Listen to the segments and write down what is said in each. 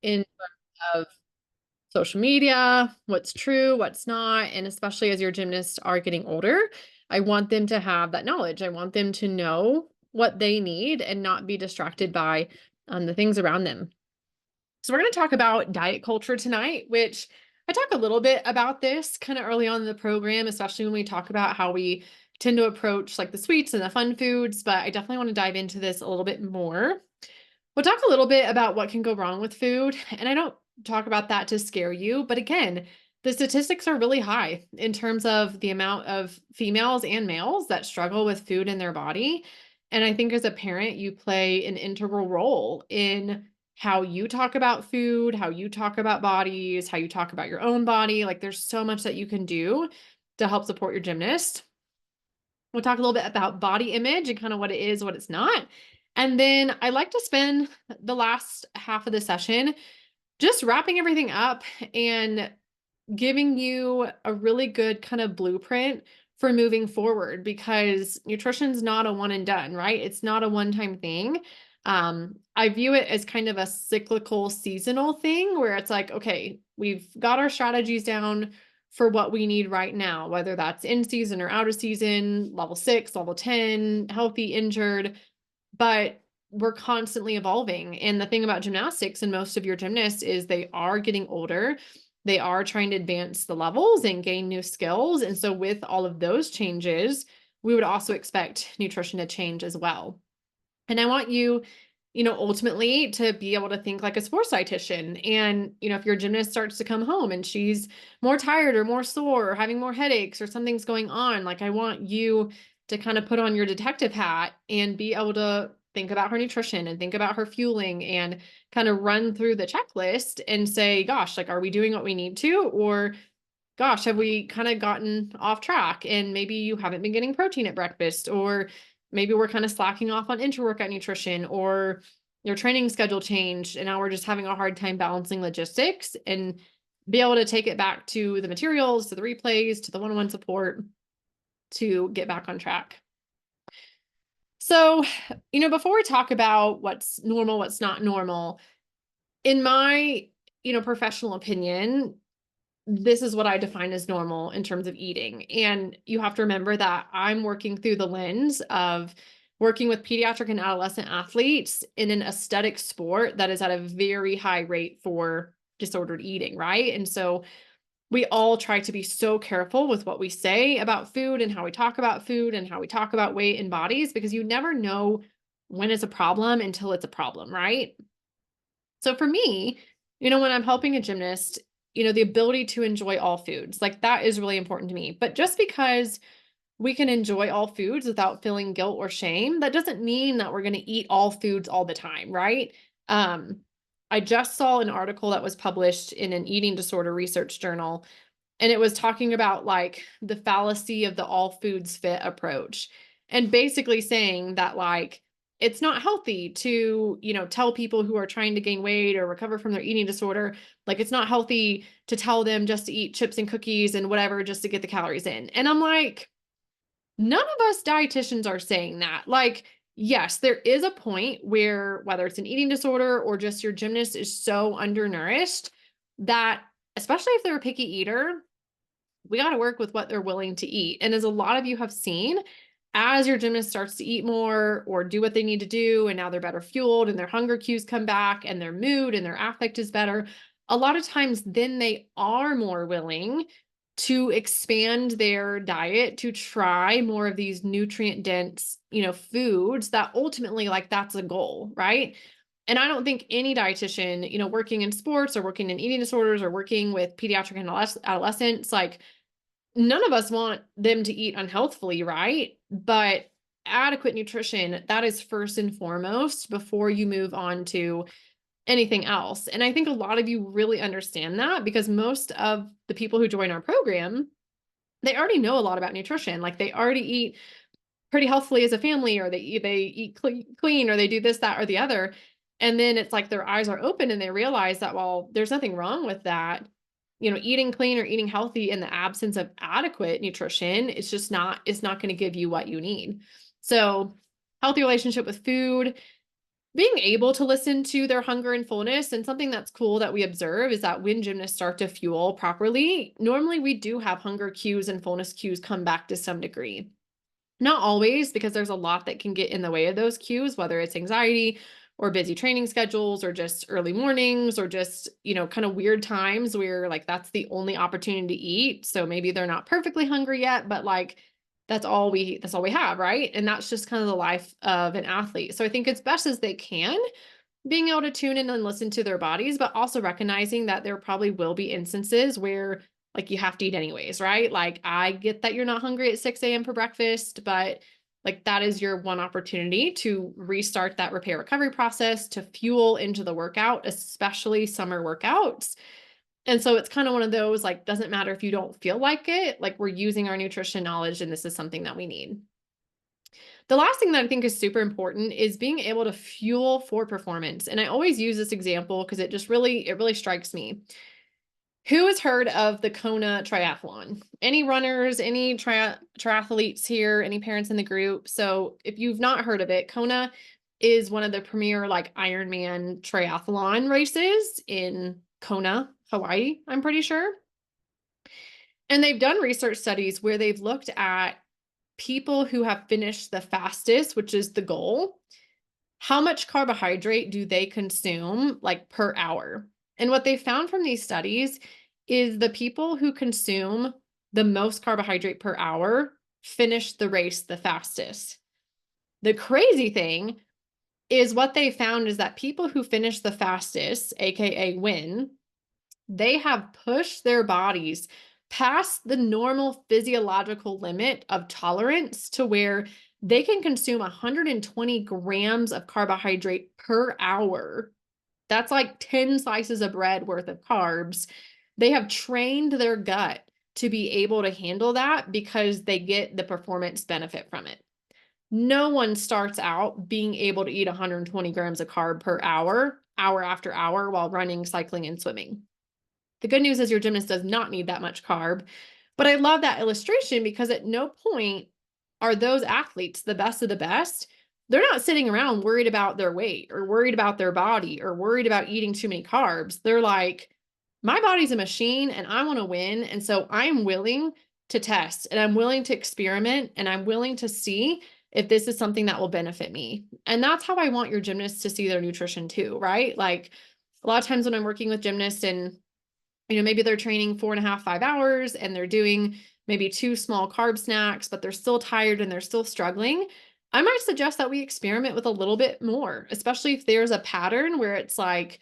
in terms of social media, what's true, what's not, and especially as your gymnasts are getting older, I want them to have that knowledge. I want them to know what they need and not be distracted by the things around them. So we're going to talk about diet culture tonight, which I talk a little bit about this kind of early on in the program, especially when we talk about how we tend to approach like the sweets and the fun foods, but I definitely want to dive into this a little bit more. We'll talk a little bit about what can go wrong with food, and I don't talk about that to scare you, but again, the statistics are really high in terms of the amount of females and males that struggle with food in their body. And I think as a parent, you play an integral role in how you talk about food, how you talk about bodies, how you talk about your own body. Like there's so much that you can do to help support your gymnast. We'll talk a little bit about body image and kind of what it is, what it's not. And then I like to spend the last half of the session just wrapping everything up and giving you a really good kind of blueprint for moving forward, because nutrition's not a one and done, right? It's not a one-time thing. I view it as kind of a cyclical seasonal thing where it's like, okay, we've got our strategies down for what we need right now, whether that's in season or out of season, level 6, level 10, healthy, injured, but we're constantly evolving. And the thing about gymnastics and most of your gymnasts is they are getting older. They are trying to advance the levels and gain new skills. And so with all of those changes, we would also expect nutrition to change as well. And I want you, ultimately to be able to think like a sports dietitian. And, if your gymnast starts to come home and she's more tired or more sore or having more headaches or something's going on, like I want you to kind of put on your detective hat and be able to think about her nutrition and think about her fueling and kind of run through the checklist and say, gosh, like, are we doing what we need to? Or gosh, have we kind of gotten off track and maybe you haven't been getting protein at breakfast, or maybe we're kind of slacking off on intra-workout nutrition, or your training schedule changed and now we're just having a hard time balancing logistics, and be able to take it back to the materials, to the replays, to the one-on-one support to get back on track. So, before we talk about what's normal, what's not normal, in my, professional opinion, this is what I define as normal in terms of eating. And you have to remember that I'm working through the lens of working with pediatric and adolescent athletes in an aesthetic sport that is at a very high rate for disordered eating, right? And so we all try to be so careful with what we say about food and how we talk about food and how we talk about weight and bodies, because you never know when it's a problem until it's a problem, right? So for me, when I'm helping a gymnast, the ability to enjoy all foods, like that is really important to me. But just because we can enjoy all foods without feeling guilt or shame, that doesn't mean that we're going to eat all foods all the time, right? Um, I just saw an article that was published in an eating disorder research journal, and it was talking about like the fallacy of the all foods fit approach, and basically saying that like it's not healthy to, tell people who are trying to gain weight or recover from their eating disorder, like it's not healthy to tell them just to eat chips and cookies and whatever just to get the calories in. And I'm like, none of us dietitians are saying that. Like, yes, there is a point where whether it's an eating disorder or just your gymnast is so undernourished that, especially if they're a picky eater, we got to work with what they're willing to eat. And as a lot of you have seen, as your gymnast starts to eat more or do what they need to do, and now they're better fueled and their hunger cues come back and their mood and their affect is better, a lot of times then they are more willing to expand their diet to try more of these nutrient dense, foods that ultimately, like, that's a goal, right? And I don't think any dietitian, working in sports or working in eating disorders or working with pediatric and adolescents, like, none of us want them to eat unhealthfully, right? But adequate nutrition, that is first and foremost before you move on to anything else. And I think a lot of you really understand that, because most of the people who join our program, they already know a lot about nutrition. Like they already eat pretty healthfully as a family, or they eat clean, or they do this, that, or the other. And then it's like their eyes are open and they realize that, well, there's nothing wrong with that. Eating clean or eating healthy in the absence of adequate nutrition, it's not going to give you what you need. So healthy relationship with food, being able to listen to their hunger and fullness. And something that's cool that we observe is that when gymnasts start to fuel properly, normally we do have hunger cues and fullness cues come back to some degree. Not always, because there's a lot that can get in the way of those cues, whether it's anxiety or busy training schedules or just early mornings or just, kind of weird times where like that's the only opportunity to eat. So maybe they're not perfectly hungry yet, but like that's all we have, right? And that's just kind of the life of an athlete. So I think it's best as they can being able to tune in and listen to their bodies, but also recognizing that there probably will be instances where like you have to eat anyways, right? Like I get that you're not hungry at 6 a.m. for breakfast, but like that is your one opportunity to restart that repair recovery process to fuel into the workout, especially summer workouts. And so it's kind of one of those like, doesn't matter if you don't feel like it, like we're using our nutrition knowledge and this is something that we need. The last thing that I think is super important is being able to fuel for performance. And I always use this example because it really strikes me. Who has heard of the Kona triathlon? Any runners, any triathletes here, any parents in the group? So if you've not heard of it, Kona is one of the premier like Ironman triathlon races in Kona, Hawaii, I'm pretty sure. And they've done research studies where they've looked at people who have finished the fastest, which is the goal. How much carbohydrate do they consume like per hour? And what they found from these studies is the people who consume the most carbohydrate per hour finish the race the fastest. The crazy thing is what they found is that people who finish the fastest, aka win, they have pushed their bodies past the normal physiological limit of tolerance to where they can consume 120 grams of carbohydrate per hour. That's like 10 slices of bread worth of carbs. They have trained their gut to be able to handle that because they get the performance benefit from it. No one starts out being able to eat 120 grams of carb per hour, hour after hour, while running, cycling, and swimming. The good news is your gymnast does not need that much carb. But I love that illustration because at no point are those athletes the best of the best. They're not sitting around worried about their weight or worried about their body or worried about eating too many carbs. They're like, my body's a machine and I want to win. And so I'm willing to test and I'm willing to experiment and I'm willing to see if this is something that will benefit me. And that's how I want your gymnasts to see their nutrition too, right? Like a lot of times when I'm working with gymnasts and maybe they're training 4.5, 5 hours and they're doing maybe 2 small carb snacks, but they're still tired and they're still struggling. I might suggest that we experiment with a little bit more, especially if there's a pattern where it's like,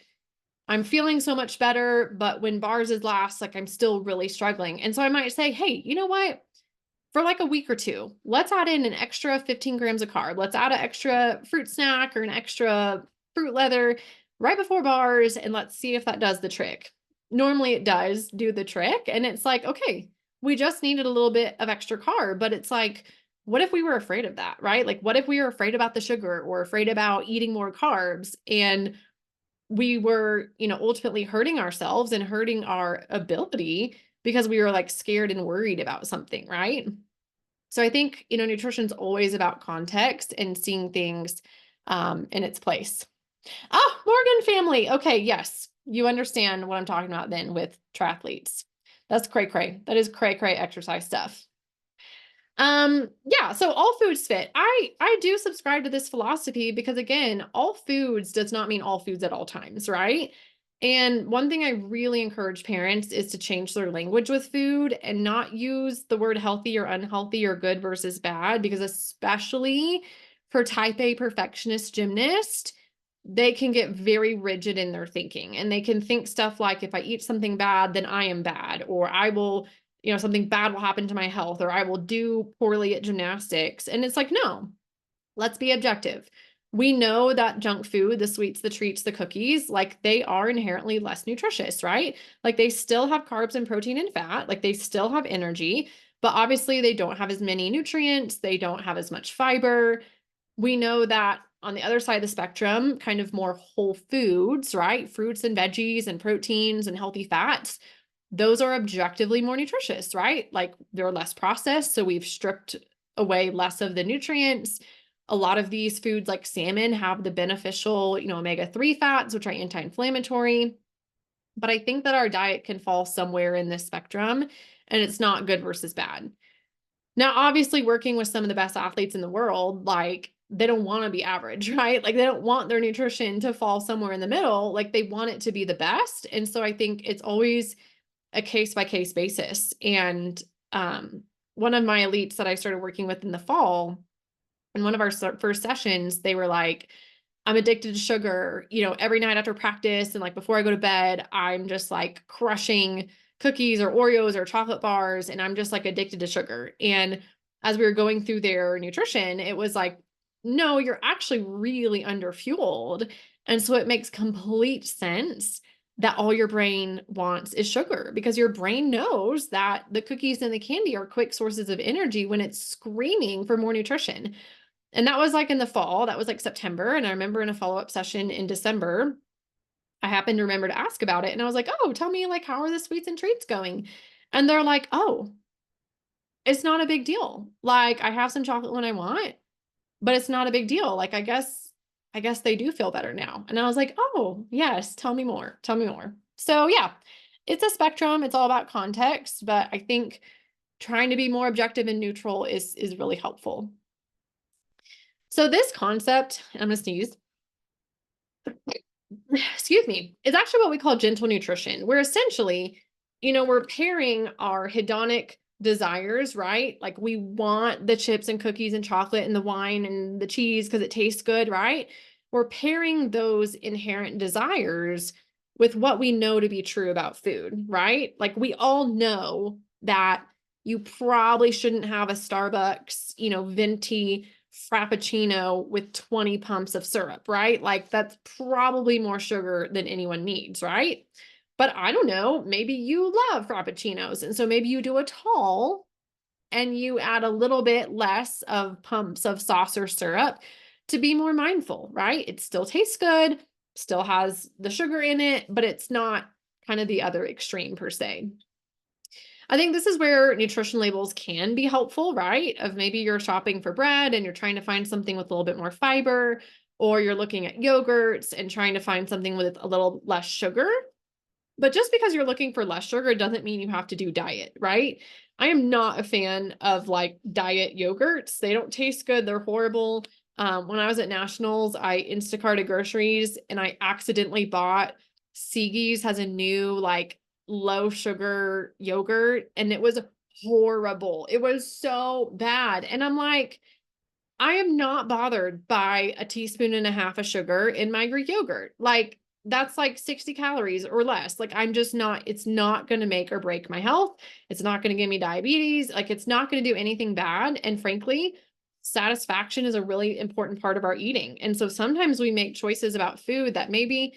I'm feeling so much better, but when bars is last, like I'm still really struggling. And so I might say, hey, you know what? For like a week or two, let's add in an extra 15 grams of carb. Let's add an extra fruit snack or an extra fruit leather right before bars, and let's see if that does the trick. Normally it does do the trick. And it's like, okay, we just needed a little bit of extra carb, but it's like, what if we were afraid of that, right? Like, what if we were afraid about the sugar or afraid about eating more carbs and we were, ultimately hurting ourselves and hurting our ability because we were like scared and worried about something, right? So I think, nutrition's always about context and seeing things in its place. Ah, Morgan family. Okay, yes. You understand what I'm talking about then with triathletes. That's cray cray. That is cray cray exercise stuff. Yeah, so all foods fit. I do subscribe to this philosophy because again, all foods does not mean all foods at all times, right? And one thing I really encourage parents is to change their language with food and not use the word healthy or unhealthy or good versus bad, because especially for type A perfectionist gymnast, they can get very rigid in their thinking and they can think stuff like, if I eat something bad, then I am bad, or I will, something bad will happen to my health, or I will do poorly at gymnastics. And it's like, no, let's be objective. We know that junk food, the sweets, the treats, the cookies, like they are inherently less nutritious, right? Like they still have carbs and protein and fat, like they still have energy, but obviously they don't have as many nutrients. They don't have as much fiber. We know that on the other side of the spectrum, kind of more whole foods, right? Fruits and veggies and proteins and healthy fats, those are objectively more nutritious, right? Like they're less processed. So we've stripped away less of the nutrients. A lot of these foods like salmon have the beneficial, omega-3 fats, which are anti-inflammatory. But I think that our diet can fall somewhere in this spectrum, and it's not good versus bad. Now, obviously, working with some of the best athletes in the world, like they don't want to be average, right? Like they don't want their nutrition to fall somewhere in the middle. Like they want it to be the best. And so I think it's always a case by case basis. And one of my elites that I started working with in the fall, in one of our first sessions, they were like, I'm addicted to sugar, every night after practice and like before I go to bed, I'm just like crushing cookies or Oreos or chocolate bars, and I'm just like addicted to sugar. And as we were going through their nutrition, it was like, no, you're actually really underfueled. And so it makes complete sense that all your brain wants is sugar, because your brain knows that the cookies and the candy are quick sources of energy when it's screaming for more nutrition. And that was like in the fall, that was like September. And I remember in a follow-up session in December, I happened to remember to ask about it. And I was like, oh, tell me, like, how are the sweets and treats going? And they're like, oh, it's not a big deal. Like, I have some chocolate when I want, but it's not a big deal. Like, I guess they do feel better now. And I was like, oh, yes, tell me more. Tell me more. So yeah, it's a spectrum. It's all about context, but I think trying to be more objective and neutral is really helpful. So this concept, I'm going to sneeze, excuse me, is actually what we call gentle nutrition, where essentially, we're pairing our hedonic desires, right? Like we want the chips and cookies and chocolate and the wine and the cheese because it tastes good, right? We're pairing those inherent desires with what we know to be true about food, right? Like we all know that you probably shouldn't have a Starbucks, venti frappuccino with 20 pumps of syrup, right? Like that's probably more sugar than anyone needs, right? But I don't know, maybe you love frappuccinos. And so maybe you do a tall and you add a little bit less of pumps of sauce or syrup to be more mindful, right? It still tastes good, still has the sugar in it, but it's not kind of the other extreme per se. I think this is where nutrition labels can be helpful, right? Of maybe you're shopping for bread and you're trying to find something with a little bit more fiber, or you're looking at yogurts and trying to find something with a little less sugar. But just because you're looking for less sugar doesn't mean you have to do diet, right? I am not a fan of like diet yogurts. They don't taste good. They're horrible. When I was at Nationals, I Instacarted groceries and I accidentally bought Seagys has a new like low sugar yogurt, and it was horrible. It was so bad. And I'm like, I am not bothered by a teaspoon and a half of sugar in my Greek yogurt. Like that's like 60 calories or less. Like I'm just not, it's not going to make or break my health. It's not going to give me diabetes. Like it's not going to do anything bad. And frankly, satisfaction is a really important part of our eating. And so sometimes we make choices about food that maybe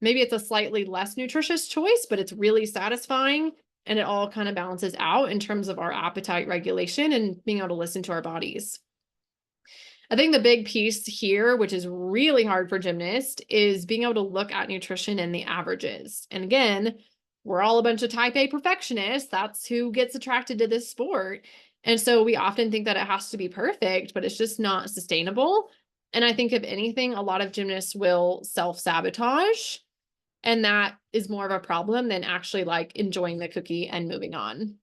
it's a slightly less nutritious choice, but it's really satisfying. And it all kind of balances out in terms of our appetite regulation and being able to listen to our bodies. I think the big piece here, which is really hard for gymnasts, is being able to look at nutrition and the averages. And again, we're all a bunch of type A perfectionists. That's who gets attracted to this sport. And so we often think that it has to be perfect, but it's just not sustainable. And I think if anything, a lot of gymnasts will self-sabotage. And that is more of a problem than actually like enjoying the cookie and moving on.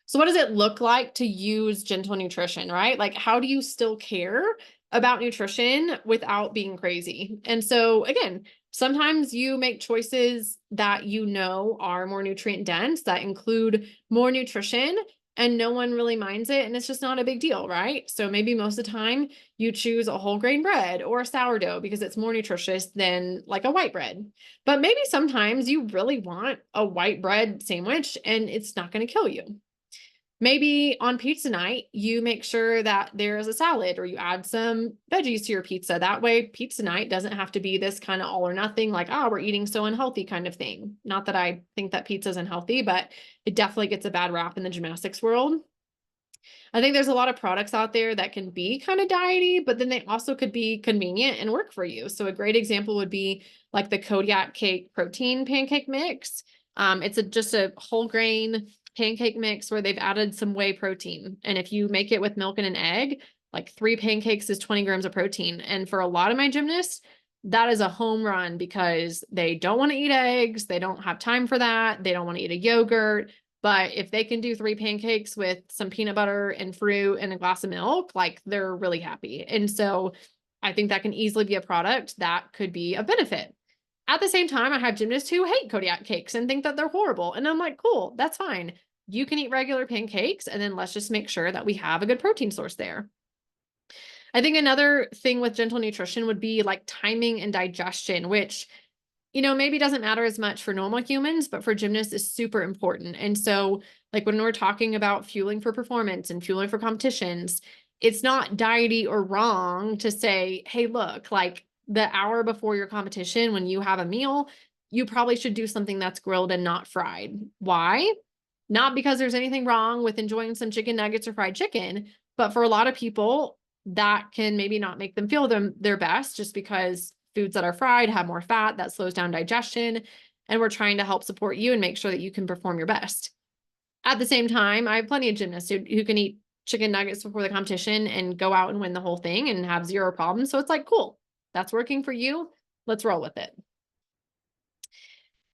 So what does it look like to use gentle nutrition, right? Like how do you still care about nutrition without being crazy? And so again, sometimes you make choices that you know are more nutrient dense, that include more nutrition, and no one really minds it, and it's just not a big deal, right? So maybe most of the time you choose a whole grain bread or a sourdough because it's more nutritious than like a white bread. But maybe sometimes you really want a white bread sandwich and it's not going to kill you. Maybe on pizza night, you make sure that there's a salad or you add some veggies to your pizza. That way, pizza night doesn't have to be this kind of all or nothing, like, oh, we're eating so unhealthy kind of thing. Not that I think that pizza is unhealthy, but it definitely gets a bad rap in the gymnastics world. I think there's a lot of products out there that can be kind of diety, but then they also could be convenient and work for you. So a great example would be like the Kodiak cake protein pancake mix. It's just a whole grain pancake mix where they've added some whey protein. And if you make it with milk and an egg, Like 3 pancakes is 20 grams of protein. And for a lot of my gymnasts, that is a home run because they don't want to eat eggs. They don't have time for that. They don't want to eat a yogurt. But if they can do 3 pancakes with some peanut butter and fruit and a glass of milk, like they're really happy. And so I think that can easily be a product that could be a benefit. At the same time, I have gymnasts who hate Kodiak cakes and think that they're horrible. And I'm like, cool, that's fine. You can eat regular pancakes, and then let's just make sure that we have a good protein source there. I think another thing with gentle nutrition would be like timing and digestion, which, maybe doesn't matter as much for normal humans, but for gymnasts is super important. And so, like when we're talking about fueling for performance and fueling for competitions, it's not diety or wrong to say, hey, look, like the hour before your competition, when you have a meal, you probably should do something that's grilled and not fried. Why? Not because there's anything wrong with enjoying some chicken nuggets or fried chicken, but for a lot of people, that can maybe not make them feel their best, just because foods that are fried have more fat that slows down digestion. And we're trying to help support you and make sure that you can perform your best. At the same time, I have plenty of gymnasts who can eat chicken nuggets before the competition and go out and win the whole thing and have zero problems. So it's like, cool, that's working for you. Let's roll with it.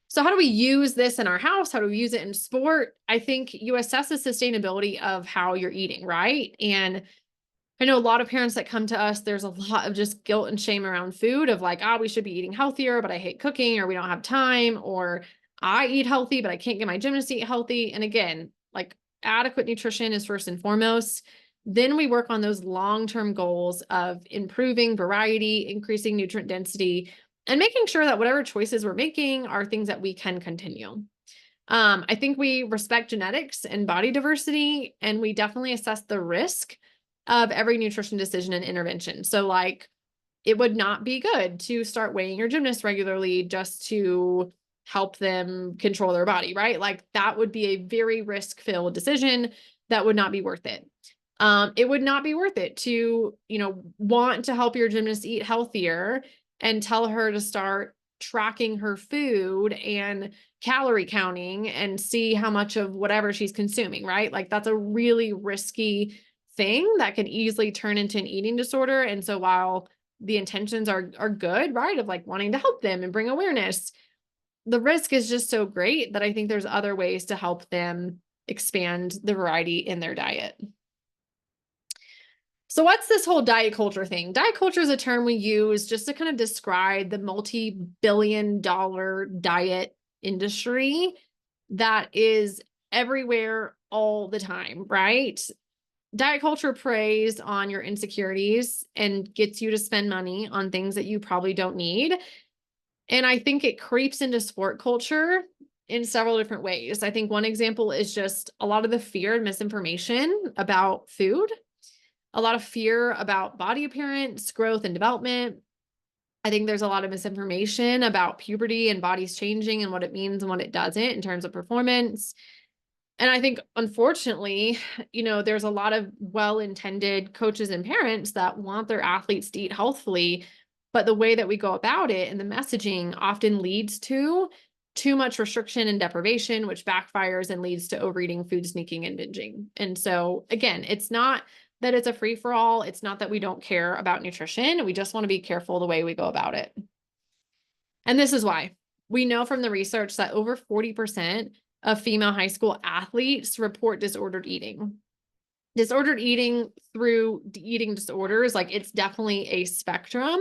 So how do we use this in our house? How do we use it in sport? I think you assess the sustainability of how you're eating, right? And I know a lot of parents that come to us, there's a lot of just guilt and shame around food of like, we should be eating healthier, but I hate cooking, or we don't have time, or I eat healthy, but I can't get my gymnast to eat healthy. And again, like adequate nutrition is first and foremost. Then we work on those long-term goals of improving variety, increasing nutrient density, and making sure that whatever choices we're making are things that we can continue. I think we respect genetics and body diversity, and we definitely assess the risk of every nutrition decision and intervention. So like, it would not be good to start weighing your gymnast regularly just to help them control their body, right? Like that would be a very risk-filled decision that would not be worth it. It would not be worth it to, want to help your gymnast eat healthier and tell her to start tracking her food and calorie counting and see how much of whatever she's consuming, right? Like that's a really risky thing that can easily turn into an eating disorder. And so while the intentions are good, right, of like wanting to help them and bring awareness, the risk is just so great that I think there's other ways to help them expand the variety in their diet. So what's this whole diet culture thing? Diet culture is a term we use just to kind of describe the multi-billion-dollar diet industry that is everywhere all the time, right? Diet culture preys on your insecurities and gets you to spend money on things that you probably don't need. And I think it creeps into sport culture in several different ways. I think one example is just a lot of the fear and misinformation about food, a lot of fear about body appearance, growth, and development. I think there's a lot of misinformation about puberty and bodies changing and what it means and what it doesn't in terms of performance. And I think, unfortunately, there's a lot of well-intended coaches and parents that want their athletes to eat healthfully, but the way that we go about it and the messaging often leads to too much restriction and deprivation, which backfires and leads to overeating, food sneaking, and binging. And so, again, it's not that it's a free-for-all. It's not that we don't care about nutrition. We just want to be careful the way we go about it. And this is why. We know from the research that over 40% of female high school athletes report disordered eating. Disordered eating through eating disorders, like it's definitely a spectrum,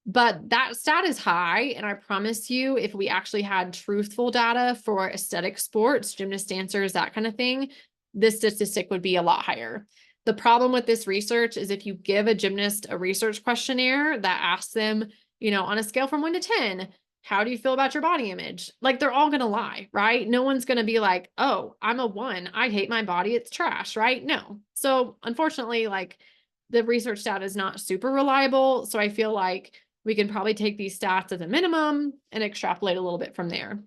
but that stat is high. And I promise you, if we actually had truthful data for aesthetic sports, gymnast, dancers, that kind of thing, this statistic would be a lot higher. The problem with this research is if you give a gymnast a research questionnaire that asks them, on a scale from 1 to 10, how do you feel about your body image? Like they're all going to lie, right? No one's going to be like, oh, I'm a 1. I hate my body. It's trash, right? No. So unfortunately, like the research data is not super reliable. So I feel like we can probably take these stats as a minimum and extrapolate a little bit from there.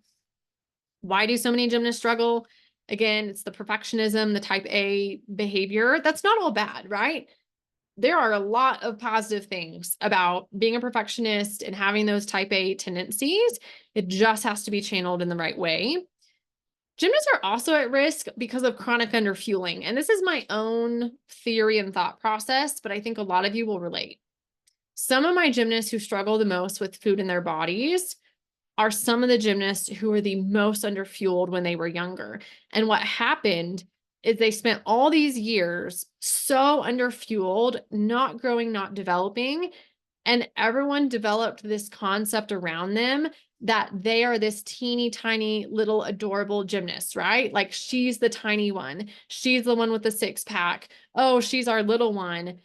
Why do so many gymnasts struggle? Again, it's the perfectionism, the type A behavior. That's not all bad, right? There are a lot of positive things about being a perfectionist and having those type A tendencies. It just has to be channeled in the right way. Gymnasts are also at risk because of chronic underfueling. And this is my own theory and thought process, but I think a lot of you will relate. Some of my gymnasts who struggle the most with food in their bodies are some of the gymnasts who were the most underfueled when they were younger. And what happened is they spent all these years so underfueled, not growing, not developing, and everyone developed this concept around them that they are this teeny tiny little adorable gymnast, right? Like she's the tiny one. She's the one with the six pack. Oh, she's our little one.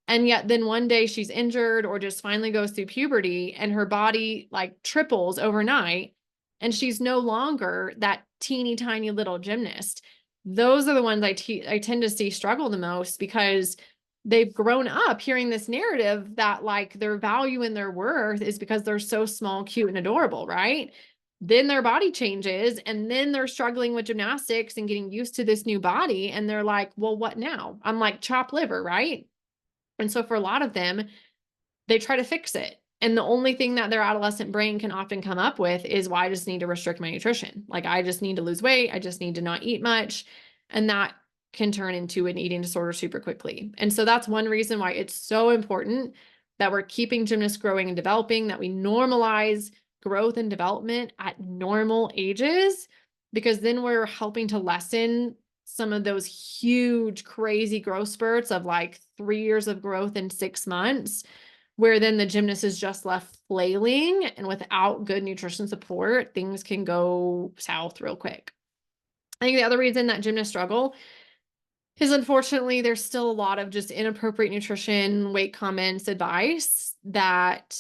And yet then one day she's injured or just finally goes through puberty and her body like triples overnight and she's no longer that teeny tiny little gymnast. Those are the ones I tend to see struggle the most because they've grown up hearing this narrative that like their value and their worth is because they're so small, cute, and adorable, right? Then their body changes and then they're struggling with gymnastics and getting used to this new body. And they're like, well, what now? I'm like chopped liver, right? And so for a lot of them, they try to fix it. And the only thing that their adolescent brain can often come up with is, well, I just need to restrict my nutrition. Like I just need to lose weight. I just need to not eat much. And that can turn into an eating disorder super quickly. And so that's one reason why it's so important that we're keeping gymnasts growing and developing, that we normalize growth and development at normal ages, because then we're helping to lessen some of those huge, crazy growth spurts of like 3 years of growth in 6 months, where then the gymnast is just left flailing, and without good nutrition support, things can go south real quick. I think the other reason that gymnasts struggle is unfortunately there's still a lot of just inappropriate nutrition, weight comments, advice that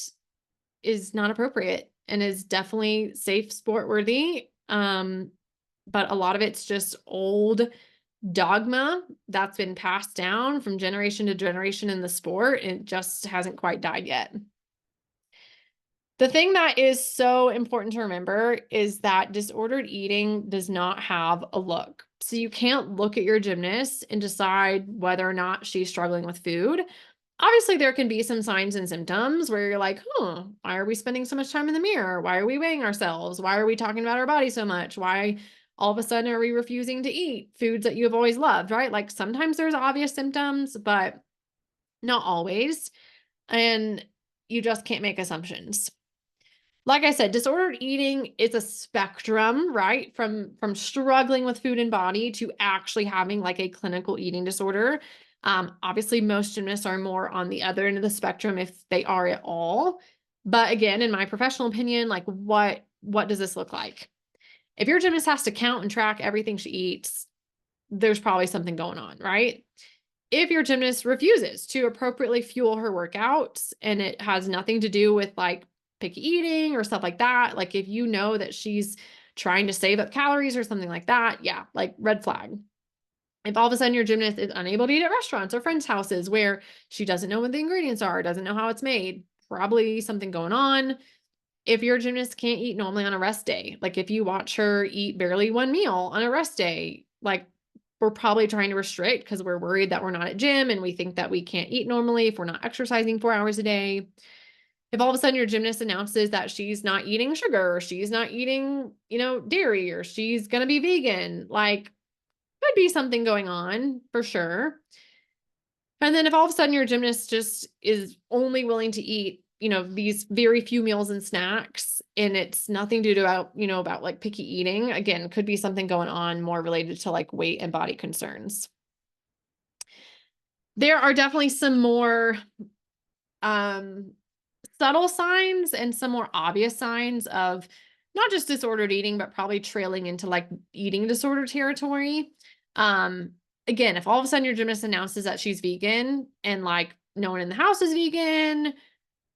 is not appropriate and is definitely safe sport worthy. But a lot of it's just old dogma that's been passed down from generation to generation in the sport. And it just hasn't quite died yet. The thing that is so important to remember is that disordered eating does not have a look. So you can't look at your gymnast and decide whether or not she's struggling with food. Obviously, there can be some signs and symptoms where you're like, why are we spending so much time in the mirror? Why are we weighing ourselves? Why are we talking about our body so much? Why all of a sudden are we refusing to eat foods that you have always loved, right? Like sometimes there's obvious symptoms, but not always. And you just can't make assumptions. Like I said, disordered eating is a spectrum, right? From struggling with food and body to actually having like a clinical eating disorder. Obviously, most gymnasts are more on the other end of the spectrum if they are at all. But again, in my professional opinion, like what does this look like? If your gymnast has to count and track everything she eats, there's probably something going on, right? If your gymnast refuses to appropriately fuel her workouts and it has nothing to do with like picky eating or stuff like that, like if you know that she's trying to save up calories or something like that, yeah, like red flag. If all of a sudden your gymnast is unable to eat at restaurants or friends' houses where she doesn't know what the ingredients are, doesn't know how it's made, probably something going on. If your gymnast can't eat normally on a rest day, like if you watch her eat barely one meal on a rest day, like we're probably trying to restrict because we're worried that we're not at gym and we think that we can't eat normally if we're not exercising 4 hours a day. If all of a sudden your gymnast announces that she's not eating sugar or she's not eating, dairy, or she's going to be vegan, like could be something going on for sure. And then if all of a sudden your gymnast just is only willing to eat, these very few meals and snacks, and it's nothing to do about like picky eating, again, could be something going on more related to like weight and body concerns. There are definitely some more subtle signs and some more obvious signs of not just disordered eating, but probably trailing into like eating disorder territory. Again, if all of a sudden your gymnast announces that she's vegan and like no one in the house is vegan,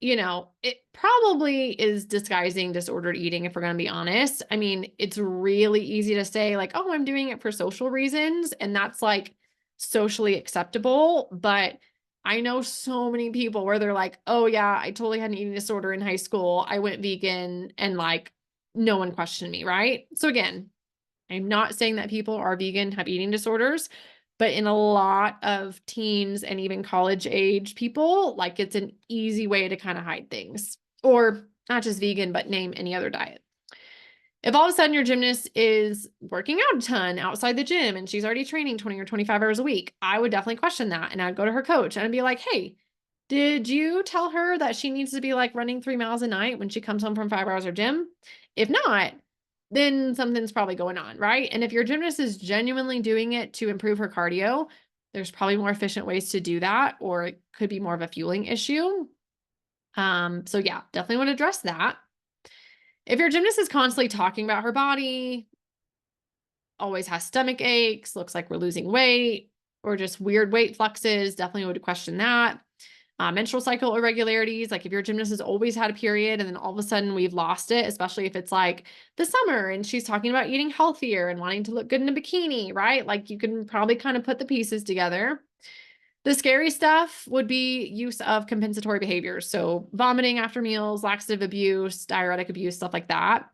it probably is disguising disordered eating, if we're going to be honest. I mean, it's really easy to say like, oh, I'm doing it for social reasons. And that's like socially acceptable. But I know so many people where they're like, oh yeah, I totally had an eating disorder in high school. I went vegan and like no one questioned me, right? So again, I'm not saying that people are vegan have eating disorders, but in a lot of teens and even college age people, like it's an easy way to kind of hide things, or not just vegan, but name any other diet. If all of a sudden your gymnast is working out a ton outside the gym and she's already training 20 or 25 hours a week, I would definitely question that. And I'd go to her coach and I'd be like, hey, did you tell her that she needs to be like running 3 miles a night when she comes home from 5 hours of gym? If not, then something's probably going on, right? And if your gymnast is genuinely doing it to improve her cardio, there's probably more efficient ways to do that, or it could be more of a fueling issue. So yeah, definitely want to address that. If your gymnast is constantly talking about her body, always has stomach aches, looks like we're losing weight, or just weird weight fluxes, definitely would question that. Menstrual cycle irregularities, like if your gymnast has always had a period and then all of a sudden we've lost it, especially if it's like the summer and she's talking about eating healthier and wanting to look good in a bikini, right? Like you can probably kind of put the pieces together. The scary stuff would be use of compensatory behaviors. So vomiting after meals, laxative abuse, diuretic abuse, stuff like that.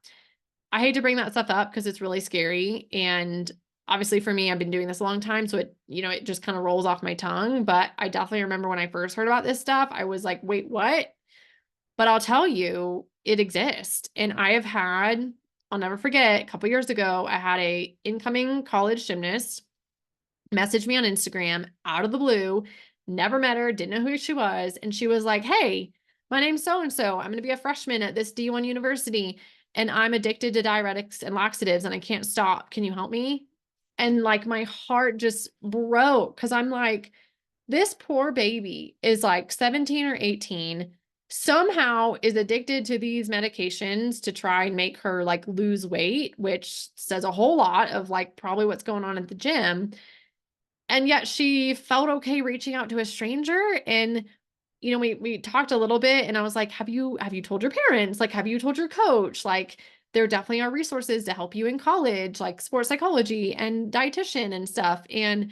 I hate to bring that stuff up because it's really scary. And obviously for me, I've been doing this a long time. So it just kind of rolls off my tongue. But I definitely remember when I first heard about this stuff, I was like, wait, what? But I'll tell you, it exists. And I have had, I'll never forget, a couple years ago, I had a incoming college gymnast message me on Instagram out of the blue, never met her, didn't know who she was. And she was like, hey, my name's so-and-so. I'm going to be a freshman at this D1 university and I'm addicted to diuretics and laxatives and I can't stop. Can you help me? And like my heart just broke because I'm like, this poor baby is like 17 or 18, somehow is addicted to these medications to try and make her like lose weight, which says a whole lot of like probably what's going on at the gym. And yet she felt okay reaching out to a stranger. And, we talked a little bit and I was like, have you told your parents? Like, have you told your coach? Like, there definitely are resources to help you in college, like sports psychology and dietitian and stuff. And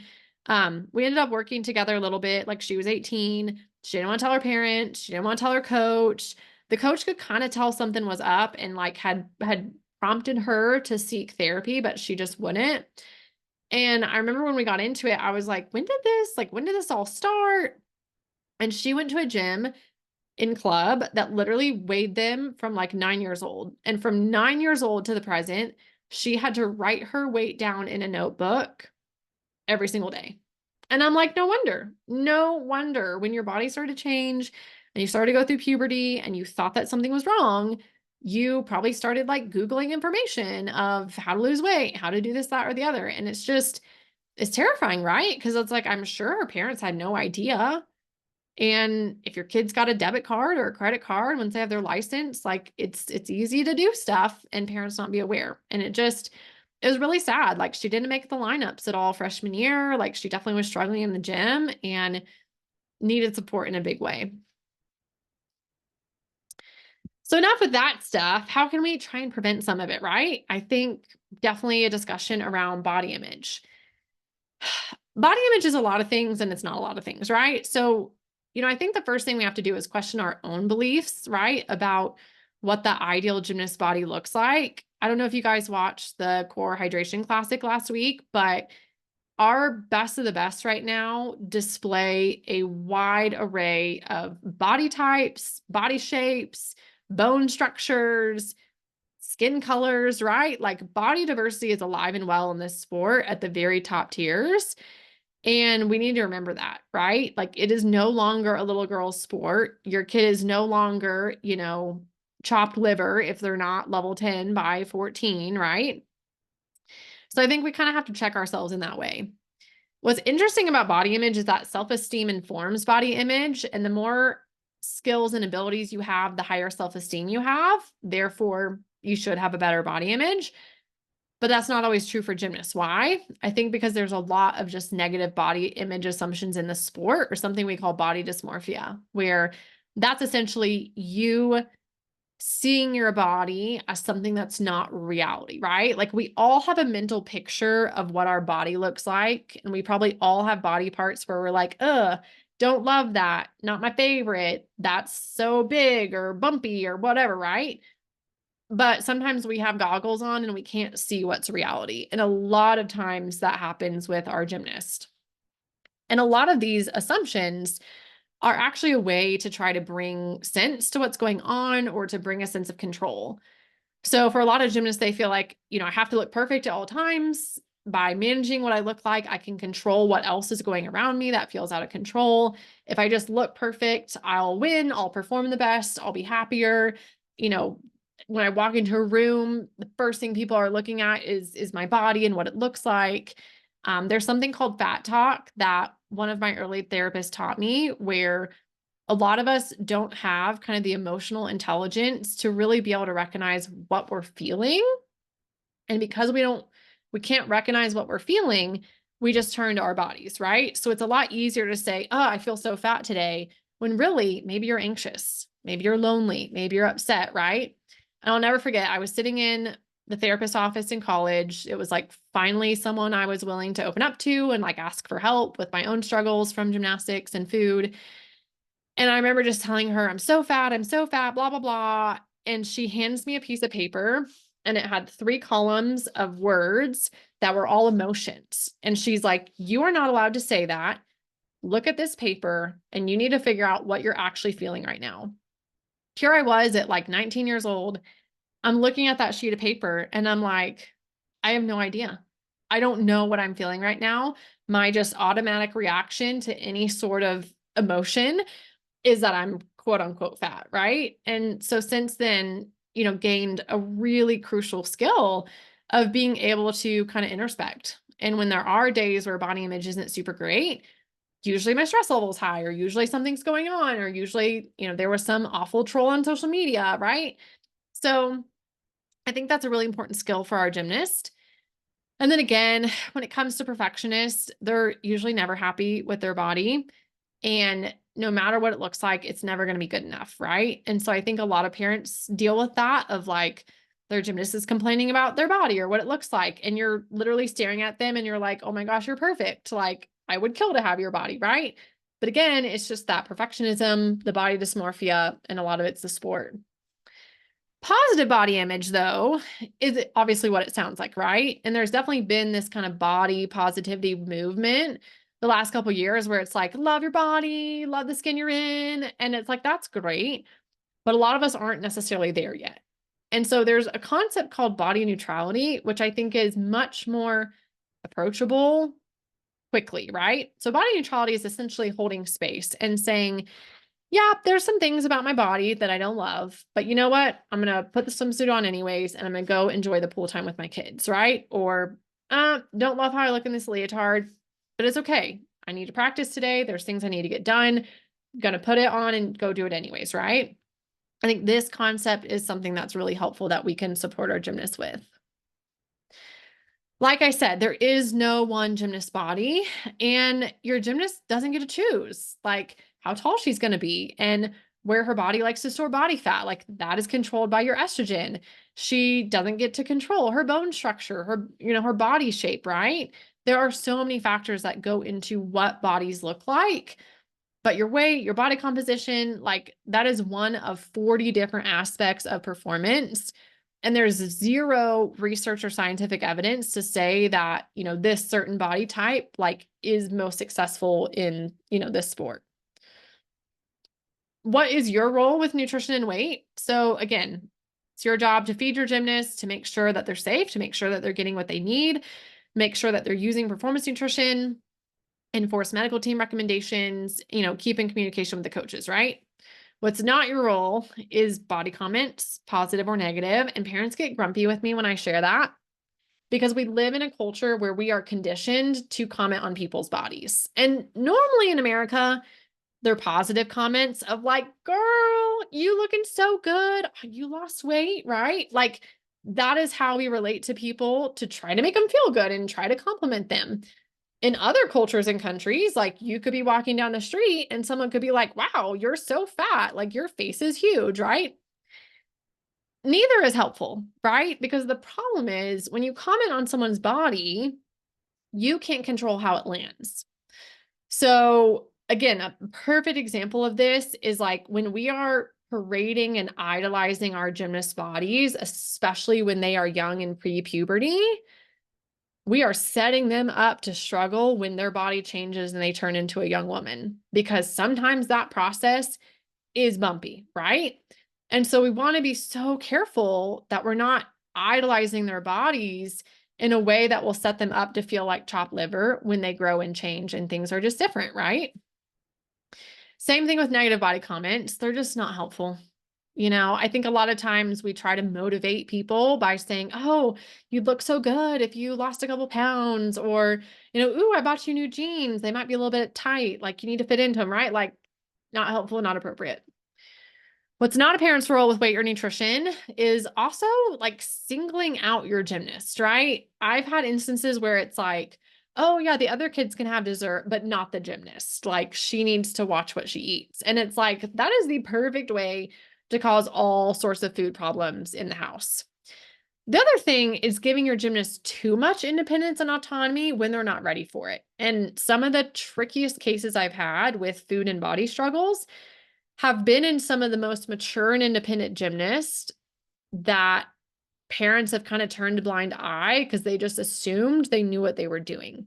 we ended up working together a little bit. Like she was 18. She didn't want to tell her parents. She didn't want to tell her coach. The coach could kind of tell something was up and like had prompted her to seek therapy, but she just wouldn't. And I remember when we got into it, I was like, when did this all start? And she went to a gym in club that literally weighed them from like 9 years old. And from 9 years old to the present, she had to write her weight down in a notebook every single day. And I'm like, no wonder when your body started to change and you started to go through puberty and you thought that something was wrong, you probably started like Googling information of how to lose weight, how to do this, that, or the other. And it's terrifying, right? Because it's like, I'm sure her parents had no idea. And if your kid's got a debit card or a credit card, once they have their license, like it's easy to do stuff and parents not be aware. And it was really sad. Like she didn't make the lineups at all freshman year. Like she definitely was struggling in the gym and needed support in a big way. So enough with that stuff. How can we try and prevent some of it, right? I think definitely a discussion around body image. Body image is a lot of things and it's not a lot of things, right? So, I think the first thing we have to do is question our own beliefs, right? About what the ideal gymnast body looks like. I don't know if you guys watched the Core Hydration Classic last week, but our best of the best right now display a wide array of body types, body shapes, bone structures, skin colors, right? Like body diversity is alive and well in this sport at the very top tiers. And we need to remember that, right? Like it is no longer a little girl's sport. Your kid is no longer, chopped liver if they're not level 10 by 14, right? So I think we kind of have to check ourselves in that way. What's interesting about body image is that self-esteem informs body image, and the more skills and abilities you have, the higher self-esteem you have. Therefore, you should have a better body image. But that's not always true for gymnasts. Why? I think because there's a lot of just negative body image assumptions in the sport, or something we call body dysmorphia, where that's essentially you seeing your body as something that's not reality, right? Like we all have a mental picture of what our body looks like. And we probably all have body parts where we're like, don't love that. Not my favorite. That's so big or bumpy or whatever, right? But sometimes we have goggles on and we can't see what's reality. And a lot of times that happens with our gymnast. And a lot of these assumptions are actually a way to try to bring sense to what's going on or to bring a sense of control. So for a lot of gymnasts, they feel like, I have to look perfect at all times. By managing what I look like, I can control what else is going around me that feels out of control. If I just look perfect, I'll win, I'll perform the best, I'll be happier. You know, when I walk into a room, the first thing people are looking at is my body and what it looks like. There's something called fat talk that one of my early therapists taught me, where a lot of us don't have kind of the emotional intelligence to really be able to recognize what we're feeling. And because we can't recognize what we're feeling, we just turn to our bodies, right? So it's a lot easier to say, oh, I feel so fat today, when really maybe you're anxious, maybe you're lonely, maybe you're upset, right? And I'll never forget, I was sitting in the therapist's office in college. It was like finally someone I was willing to open up to and like ask for help with my own struggles from gymnastics and food. And I remember just telling her, I'm so fat, blah, blah, blah. And she hands me a piece of paper and it had 3 columns of words that were all emotions. And she's like, you are not allowed to say that. Look at this paper and you need to figure out what you're actually feeling right now. Here I was at like 19 years old. I'm looking at that sheet of paper and I'm like, I have no idea. I don't know what I'm feeling right now. My just automatic reaction to any sort of emotion is that I'm quote unquote fat, right? And so since then, gained a really crucial skill of being able to kind of introspect. And when there are days where body image isn't super great, usually my stress level is high, or usually something's going on, or usually, there was some awful troll on social media, right? So I think that's a really important skill for our gymnast. And then again, when it comes to perfectionists, they're usually never happy with their body. And no matter what it looks like, it's never going to be good enough, right? And so I think a lot of parents deal with that of like their gymnast is complaining about their body or what it looks like. And you're literally staring at them and you're like, oh my gosh, you're perfect. Like, I would kill to have your body, right? But again, it's just that perfectionism, the body dysmorphia, and a lot of it's the sport. Positive body image, though, is obviously what it sounds like, right? And there's definitely been this kind of body positivity movement the last couple of years where it's like, love your body, love the skin you're in. And it's like, that's great. But a lot of us aren't necessarily there yet. And so there's a concept called body neutrality, which I think is much more approachable quickly, right? So body neutrality is essentially holding space and saying, yeah, there's some things about my body that I don't love, but you know what? I'm going to put the swimsuit on anyways, and I'm going to go enjoy the pool time with my kids, right? Or, don't love how I look in this leotard, but it's okay. I need to practice today. There's things I need to get done. I'm going to put it on and go do it anyways, right? I think this concept is something that's really helpful that we can support our gymnasts with. Like I said, there is no one gymnast body, and your gymnast doesn't get to choose like how tall she's going to be and where her body likes to store body fat. Like that is controlled by your estrogen. She doesn't get to control her bone structure, her body shape, right? There are so many factors that go into what bodies look like. But your weight, your body composition, like that is one of 40 different aspects of performance. And there's 0 research or scientific evidence to say that, this certain body type like is most successful in, this sport. What is your role with nutrition and weight? So again, it's your job to feed your gymnasts, to make sure that they're safe, to make sure that they're getting what they need, make sure that they're using performance nutrition, enforce medical team recommendations, keep in communication with the coaches, right? What's not your role is body comments, positive or negative, and parents get grumpy with me when I share that because we live in a culture where we are conditioned to comment on people's bodies. And normally in America, they're positive comments of like, girl, you looking so good. You lost weight, right? Like that is how we relate to people to try to make them feel good and try to compliment them. In other cultures and countries, like you could be walking down the street and someone could be like, wow, you're so fat. Like your face is huge, right? Neither is helpful, right? Because the problem is when you comment on someone's body, you can't control how it lands. So again, a perfect example of this is like when we are parading and idolizing our gymnast bodies, especially when they are young and pre-puberty, we are setting them up to struggle when their body changes and they turn into a young woman, because sometimes that process is bumpy, right? And so we want to be so careful that we're not idolizing their bodies in a way that will set them up to feel like chopped liver when they grow and change and things are just different, right? Same thing with negative body comments. They're just not helpful. I think a lot of times we try to motivate people by saying, "Oh, you'd look so good if you lost a couple pounds," or, "Ooh, I bought you new jeans. They might be a little bit tight. Like you need to fit into them," right? Like not helpful, not appropriate. What's not a parent's role with weight or nutrition is also like singling out your gymnast, right? I've had instances where it's like, oh, yeah, the other kids can have dessert, but not the gymnast. Like she needs to watch what she eats. And it's like, that is the perfect way to cause all sorts of food problems in the house. The other thing is giving your gymnast too much independence and autonomy when they're not ready for it. And some of the trickiest cases I've had with food and body struggles have been in some of the most mature and independent gymnasts that parents have kind of turned a blind eye because they just assumed they knew what they were doing.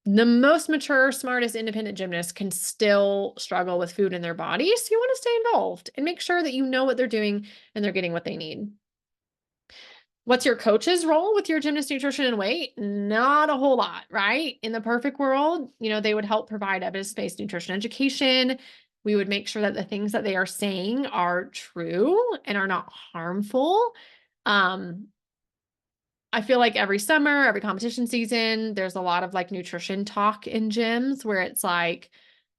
The most mature, smartest, independent gymnasts can still struggle with food in their body. So you want to stay involved and make sure that you know what they're doing and they're getting what they need. What's your coach's role with your gymnast nutrition and weight? Not a whole lot, right? In the perfect world, they would help provide evidence-based nutrition education. We would make sure that the things that they are saying are true and are not harmful. Um, I feel like every summer, every competition season, there's a lot of like nutrition talk in gyms where it's like,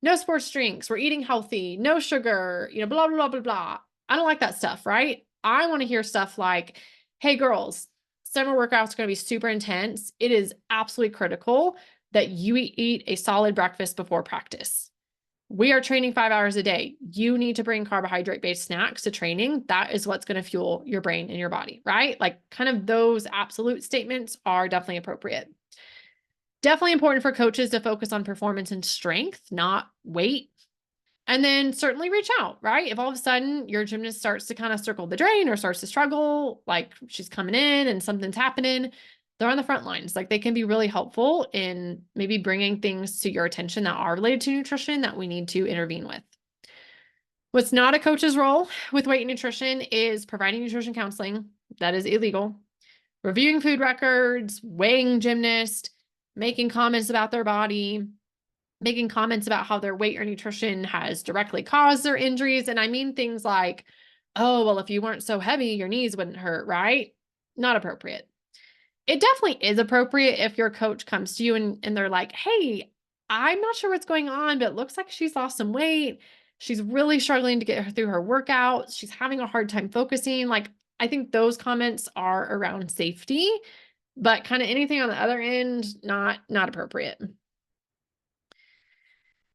no sports drinks, we're eating healthy, no sugar, blah, blah, blah, blah, blah. I don't like that stuff, right? I want to hear stuff like, hey, girls, summer workouts are going to be super intense. It is absolutely critical that you eat a solid breakfast before practice. We are training 5 hours a day. You need to bring carbohydrate-based snacks to training. That is what's going to fuel your brain and your body, right? Like kind of those absolute statements are definitely appropriate. Definitely important for coaches to focus on performance and strength, not weight. And then certainly reach out, right? If all of a sudden your gymnast starts to kind of circle the drain or starts to struggle, like she's coming in and something's happening, they're on the front lines. Like they can be really helpful in maybe bringing things to your attention that are related to nutrition that we need to intervene with. What's not a coach's role with weight and nutrition is providing nutrition counseling. That is illegal. Reviewing food records, weighing gymnast, making comments about their body, making comments about how their weight or nutrition has directly caused their injuries. And I mean things like, oh, well, if you weren't so heavy, your knees wouldn't hurt, right? Not appropriate. It definitely is appropriate if your coach comes to you and they're like, hey, I'm not sure what's going on, but it looks like she's lost some weight. She's really struggling to get her through her workouts. She's having a hard time focusing. Like, I think those comments are around safety, but kind of anything on the other end, not appropriate.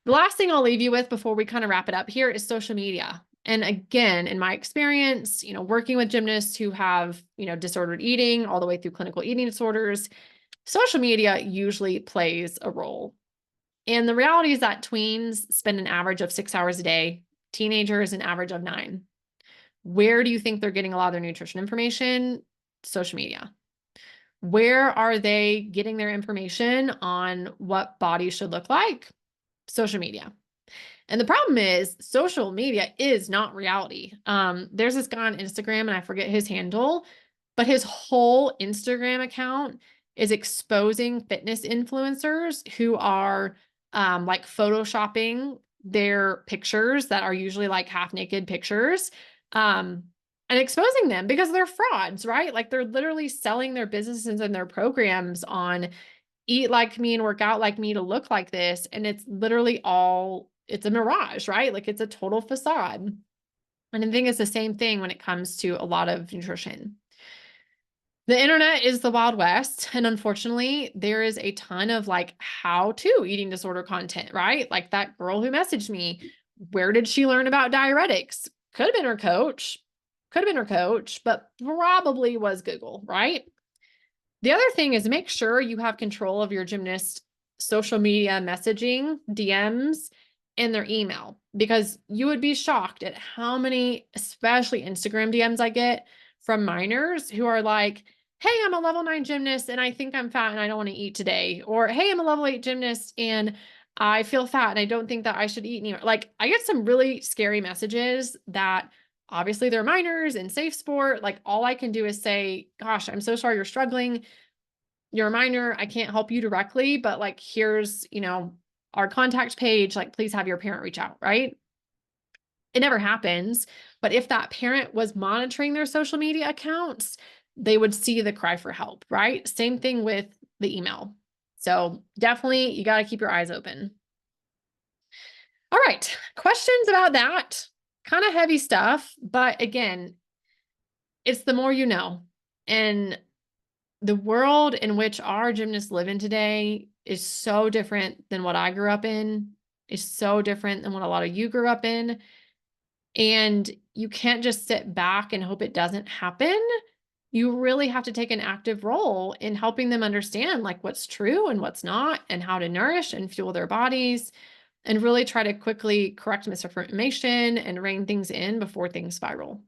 The last thing I'll leave you with before we kind of wrap it up here is social media. And again, in my experience, working with gymnasts who have, disordered eating all the way through clinical eating disorders, social media usually plays a role. And the reality is that tweens spend an average of 6 hours a day, teenagers an average of 9. Where do you think they're getting a lot of their nutrition information? Social media. Where are they getting their information on what bodies should look like? Social media. And the problem is social media is not reality. There's this guy on Instagram and I forget his handle, but his whole Instagram account is exposing fitness influencers who are like photoshopping their pictures that are usually like half naked pictures and exposing them because they're frauds, right? Like they're literally selling their businesses and their programs on eat like me and work out like me to look like this. And it's literally it's a mirage, right? Like it's a total facade. And I think it's the same thing when it comes to a lot of nutrition. The internet is the Wild West. And unfortunately, there is a ton of like how to eating disorder content, right? Like that girl who messaged me, where did she learn about diuretics? Could have been her coach, but probably was Google, right? The other thing is make sure you have control of your gymnast social media messaging, DMs, and their email, because you would be shocked at how many, especially Instagram DMs I get from minors who are like, hey, I'm a level 9 gymnast and I think I'm fat and I don't want to eat today. Or, hey, I'm a level 8 gymnast and I feel fat and I don't think that I should eat anymore. Like I get some really scary messages that Obviously, they're minors in safe sport. Like, all I can do is say, gosh, I'm so sorry you're struggling. You're a minor. I can't help you directly, but like, here's, our contact page. Like, please have your parent reach out, right? It never happens. But if that parent was monitoring their social media accounts, they would see the cry for help, right? Same thing with the email. So definitely, you got to keep your eyes open. All right, questions about that? Kind of heavy stuff, but again, it's the more you know. And the world in which our gymnasts live in today is so different than what I grew up in, is so different than what a lot of you grew up in. And you can't just sit back and hope it doesn't happen. You really have to take an active role in helping them understand like what's true and what's not, and how to nourish and fuel their bodies, and really try to quickly correct misinformation and rein things in before things spiral.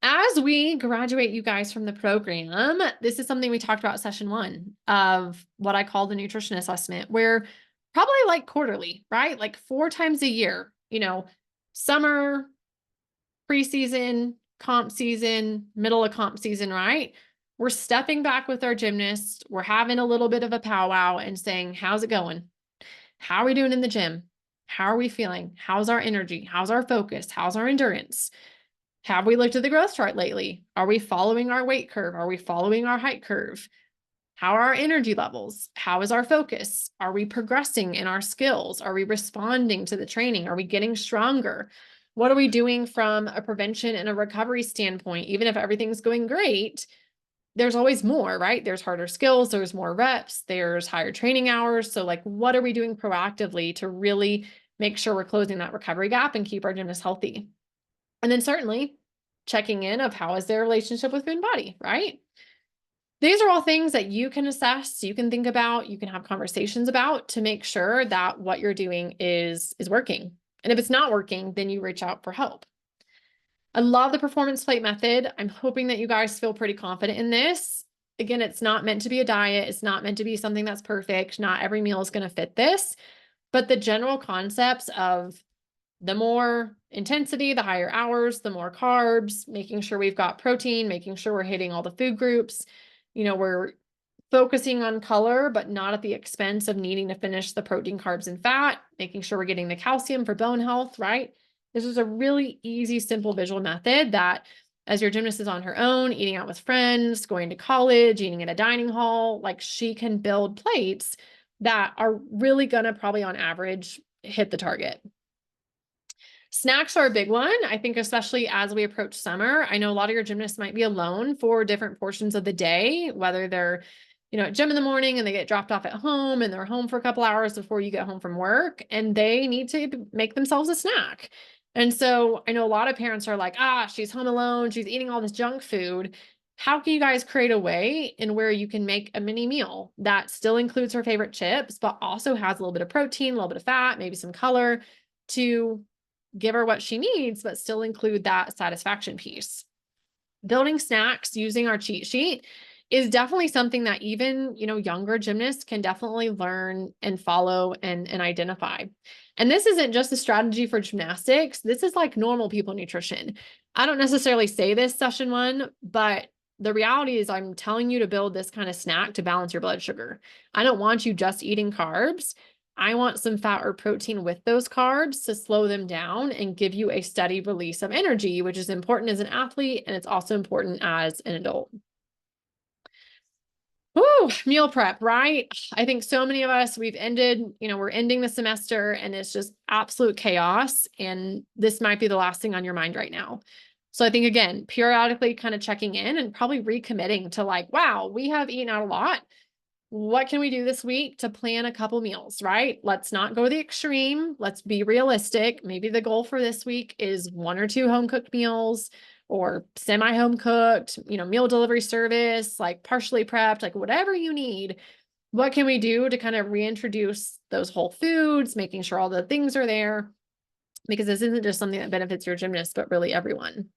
As we graduate you guys from the program, this is something we talked about session 1 of what I call the nutrition assessment, where probably like quarterly, right? Like 4 times a year, summer, preseason, comp season, middle of comp season, right? We're stepping back with our gymnasts. We're having a little bit of a powwow and saying, how's it going? How are we doing in the gym? How are we feeling? How's our energy? How's our focus? How's our endurance? Have we looked at the growth chart lately? Are we following our weight curve? Are we following our height curve? How are our energy levels? How is our focus? Are we progressing in our skills? Are we responding to the training? Are we getting stronger? What are we doing from a prevention and a recovery standpoint? Even if everything's going great, there's always more, right? There's harder skills, there's more reps, there's higher training hours. So like, what are we doing proactively to really make sure we're closing that recovery gap and keep our gymnasts healthy? And then certainly checking in of how is their relationship with food and body, right? These are all things that you can assess, you can think about, you can have conversations about to make sure that what you're doing is working. And if it's not working, then you reach out for help. I love the performance plate method. I'm hoping that you guys feel pretty confident in this. Again, it's not meant to be a diet. It's not meant to be something that's perfect. Not every meal is going to fit this, but the general concepts of the more intensity, the higher hours, the more carbs, making sure we've got protein, making sure we're hitting all the food groups. We're focusing on color, but not at the expense of needing to finish the protein, carbs, and fat, making sure we're getting the calcium for bone health, right? This is a really easy, simple visual method that as your gymnast is on her own, eating out with friends, going to college, eating at a dining hall, like she can build plates that are really gonna probably on average hit the target. Snacks are a big one. I think especially as we approach summer, I know a lot of your gymnasts might be alone for different portions of the day, whether they're, at gym in the morning and they get dropped off at home and they're home for a couple hours before you get home from work, and they need to make themselves a snack. And so I know a lot of parents are like, she's home alone, she's eating all this junk food. How can you guys create a way in where you can make a mini meal that still includes her favorite chips, but also has a little bit of protein, a little bit of fat, maybe some color, to give her what she needs, but still include that satisfaction piece? Building snacks using our cheat sheet is definitely something that even, younger gymnasts can definitely learn and follow and identify. And this isn't just a strategy for gymnastics. This is like normal people nutrition. I don't necessarily say this session 1, but the reality is I'm telling you to build this kind of snack to balance your blood sugar. I don't want you just eating carbs. I want some fat or protein with those carbs to slow them down and give you a steady release of energy, which is important as an athlete, and it's also important as an adult. Woo, meal prep, right? I think so many of us, we're ending the semester and it's just absolute chaos. And this might be the last thing on your mind right now. So I think, again, periodically kind of checking in and probably recommitting to like, wow, we have eaten out a lot. What can we do this week to plan a couple meals, right? Let's not go the extreme. Let's be realistic. Maybe the goal for this week is 1 or 2 home cooked meals, or semi-home cooked, meal delivery service, like partially prepped, like whatever you need. What can we do to kind of reintroduce those whole foods, making sure all the things are there? Because this isn't just something that benefits your gymnast, but really everyone.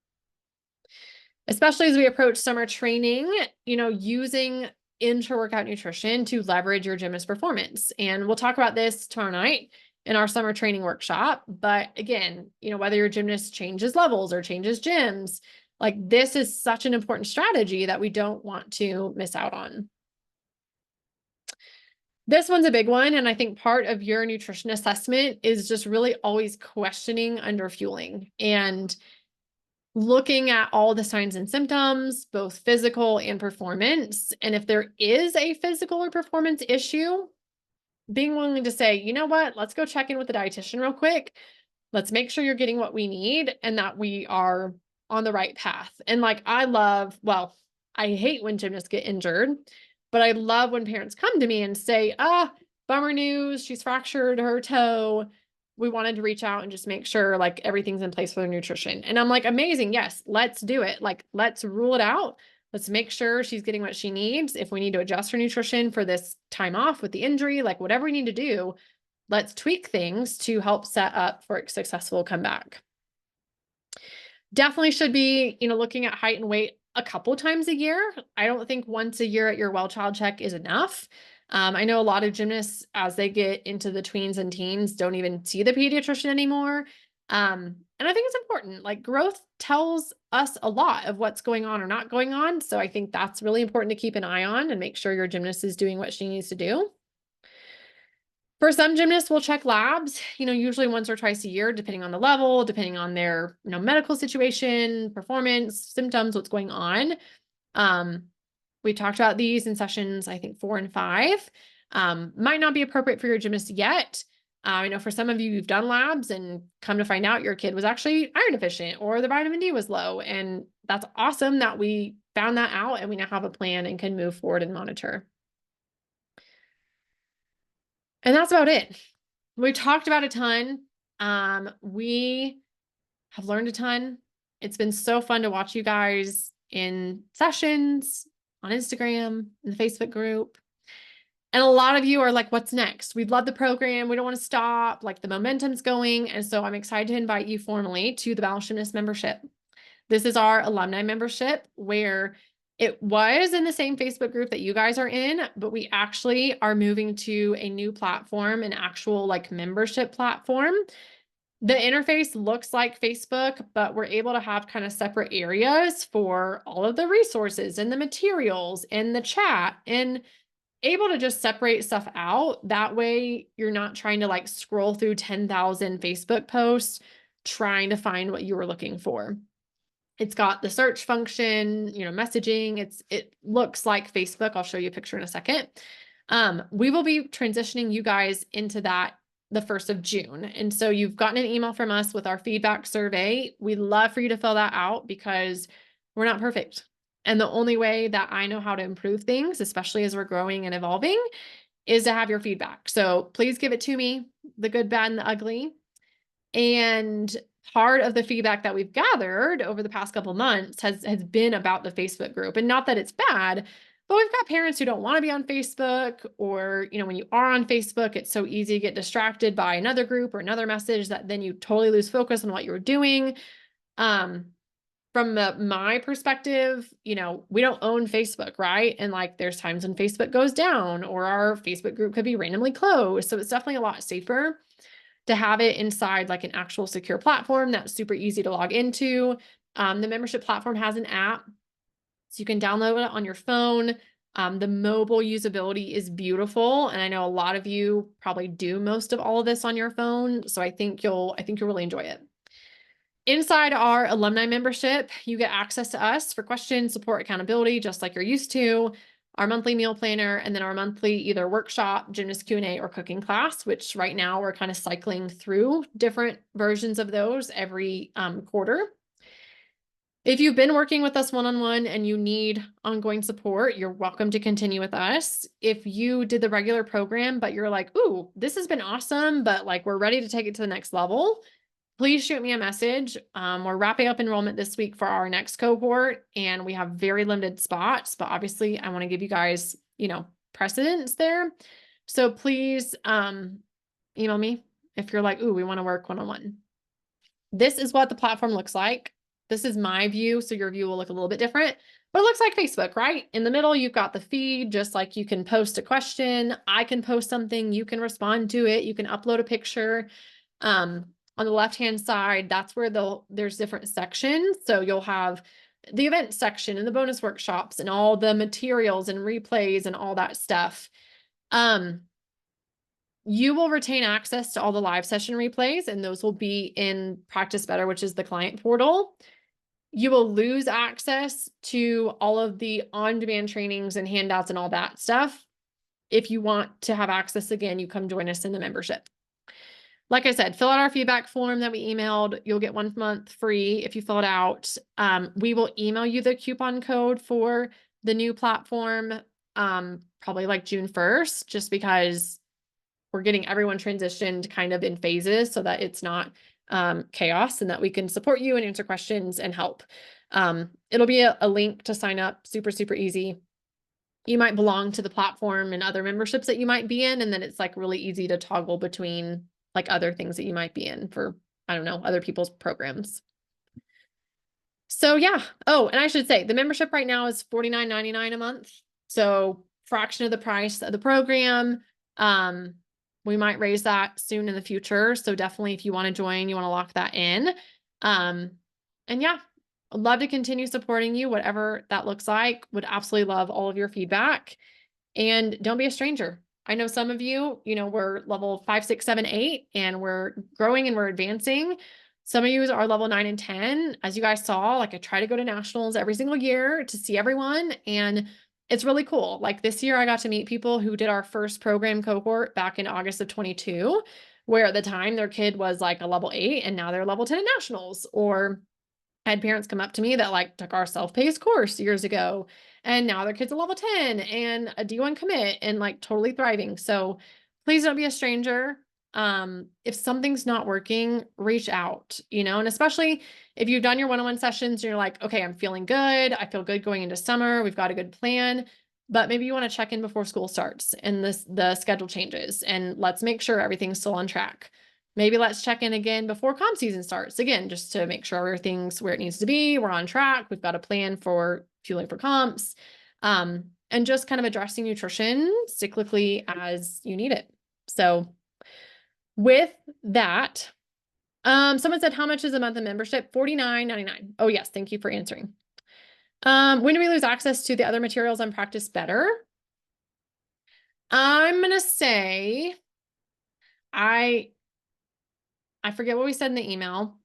Especially as we approach summer training, using intra-workout nutrition to leverage your gymnast performance. And we'll talk about this tomorrow night in our summer training workshop. But again, whether your gymnast changes levels or changes gyms, like this is such an important strategy that we don't want to miss out on. This one's a big one. And I think part of your nutrition assessment is just really always questioning underfueling and looking at all the signs and symptoms, both physical and performance. And if there is a physical or performance issue, being willing to say, you know what, let's go check in with the dietitian real quick. Let's make sure you're getting what we need and that we are on the right path. And like, I hate when gymnasts get injured, but I love when parents come to me and say, bummer news, she's fractured her toe. We wanted to reach out and just make sure like everything's in place for their nutrition. And I'm like, amazing. Yes, let's do it. Like, let's rule it out. Let's make sure she's getting what she needs. If we need to adjust her nutrition for this time off with the injury, like whatever we need to do, let's tweak things to help set up for a successful comeback. Definitely should be, looking at height and weight a couple times a year. I don't think once a year at your well child check is enough. I know a lot of gymnasts, as they get into the tweens and teens, don't even see the pediatrician anymore. And I think it's important. Like growth tells us a lot of what's going on or not going on. So I think that's really important to keep an eye on and make sure your gymnast is doing what she needs to do. For some gymnasts, we'll check labs, usually once or twice a year, depending on the level, depending on their, medical situation, performance, symptoms, what's going on. We talked about these in sessions, I think 4 and 5. Might not be appropriate for your gymnast yet. I know for some of you, you've done labs and come to find out your kid was actually iron deficient or the vitamin D was low. And that's awesome that we found that out and we now have a plan and can move forward and monitor. And that's about it. We talked about a ton. We have learned a ton. It's been so fun to watch you guys in sessions, on Instagram, in the Facebook group. And a lot of you are like, what's next? We love the program. We don't want to stop. Like the momentum's going. And so I'm excited to invite you formally to the Balance Gymnast membership. This is our alumni membership where it was in the same Facebook group that you guys are in, but we actually are moving to a new platform, an actual like membership platform. The interface looks like Facebook, but we're able to have kind of separate areas for all of the resources and the materials and the chat and able to just separate stuff out. That way you're not trying to like scroll through 10,000 Facebook posts trying to find what you were looking for. It's got the search function, messaging. It looks like Facebook. I'll show you a picture in a second. We will be transitioning you guys into that the 1st of June. And so you've gotten an email from us with our feedback survey. We'd love for you to fill that out because we're not perfect. And the only way that I know how to improve things, especially as we're growing and evolving, is to have your feedback. So please give it to me, the good, bad, and the ugly. And part of the feedback that we've gathered over the past couple of months has been about the Facebook group. And not that it's bad, but we've got parents who don't want to be on Facebook, or, when you are on Facebook, it's so easy to get distracted by another group or another message that then you totally lose focus on what you were doing. From my perspective, we don't own Facebook, right? And like there's times when Facebook goes down or our Facebook group could be randomly closed. So it's definitely a lot safer to have it inside like an actual secure platform that's super easy to log into. The membership platform has an app, so you can download it on your phone. The mobile usability is beautiful. And I know a lot of you probably do most of all of this on your phone. So I think you'll really enjoy it. Inside our alumni membership, you get access to us for questions, support, accountability, just like you're used to, our monthly meal planner, and then our monthly either workshop, gymnast Q&A, or cooking class, which right now we're kind of cycling through different versions of those every quarter. If you've been working with us one-on-one and you need ongoing support, you're welcome to continue with us. If you did the regular program, but you're like, ooh, this has been awesome, but like we're ready to take it to the next level, please shoot me a message. We're wrapping up enrollment this week for our next cohort, and we have very limited spots, but obviously I want to give you guys, precedence there. So please email me if you're like, ooh, we want to work one-on-one. This is what the platform looks like. This is my view, so your view will look a little bit different, But it looks like Facebook, right? In the middle, you've got the feed, just like you can post a question. I can post something, you can respond to it, you can upload a picture. On the left-hand side, that's where there's different sections. So you'll have the event section and the bonus workshops and all the materials and replays and all that stuff. You will retain access to all the live session replays, and those will be in Practice Better, which is the client portal. You will lose access to all of the on-demand trainings and handouts and all that stuff. If you want to have access again, you come join us in the membership. Like I said, fill out our feedback form that we emailed. You'll get 1 month free if you fill it out. We will email you the coupon code for the new platform, probably like June 1st, just because we're getting everyone transitioned kind of in phases so that it's not chaos, and that we can support you and answer questions and help. It'll be a link to sign up, super, super easy. You might belong to the platform and other memberships that you might be in, and then it's like really easy to toggle between like other things that you might be in for, I don't know, other people's programs. So yeah. Oh, and I should say the membership right now is $49.99 a month. So fraction of the price of the program. We might raise that soon in the future. So definitely if you want to join, you want to lock that in. And yeah, I'd love to continue supporting you, whatever that looks like. Would absolutely love all of your feedback. And don't be a stranger. I know some of you, we're level 5, 6, 7, 8, and we're growing and we're advancing. Some of you are level 9 and 10. As you guys saw, like I try to go to nationals every single year to see everyone. And it's really cool. Like this year I got to meet people who did our first program cohort back in August of 22, where at the time their kid was like a level 8 and now they're level 10 in nationals. Or I had parents come up to me that like took our self-paced course years ago, and now their kid's a level 10 and a D1 commit and like totally thriving. So please don't be a stranger. If something's not working, reach out, and especially if you've done your one-on-one sessions and you're like, okay, I'm feeling good. I feel good going into summer. We've got a good plan, but maybe you want to check in before school starts and the schedule changes, and let's make sure everything's still on track. Maybe let's check in again before comp season starts, again, just to make sure everything's where it needs to be. We're on track. We've got a plan for fueling for comps, and just kind of addressing nutrition cyclically as you need it. So with that, someone said, how much is a month of membership? $49.99. Oh yes, thank you for answering. When do we lose access to the other materials on Practice Better? I'm going to say, I forget what we said in the email.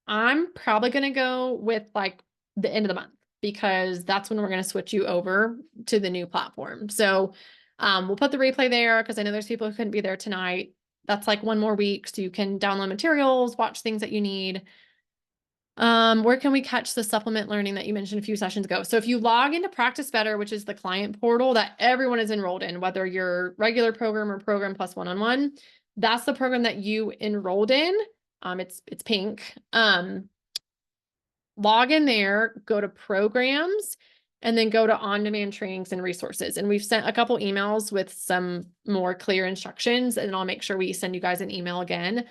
I'm probably going to go with like the end of the month, because that's when we're going to switch you over to the new platform. So we'll put the replay there because I know there's people who couldn't be there tonight. That's like 1 more week, so you can download materials, watch things that you need. Where can we catch the supplement learning that you mentioned a few sessions ago? So if you log into Practice Better, which is the client portal that everyone is enrolled in, whether you're regular program or program plus one-on-one, that's the program that you enrolled in. It's pink. Log in there, go to programs, and then go to on-demand trainings and resources. And we've sent a couple emails with some more clear instructions, and I'll make sure we send you guys an email again,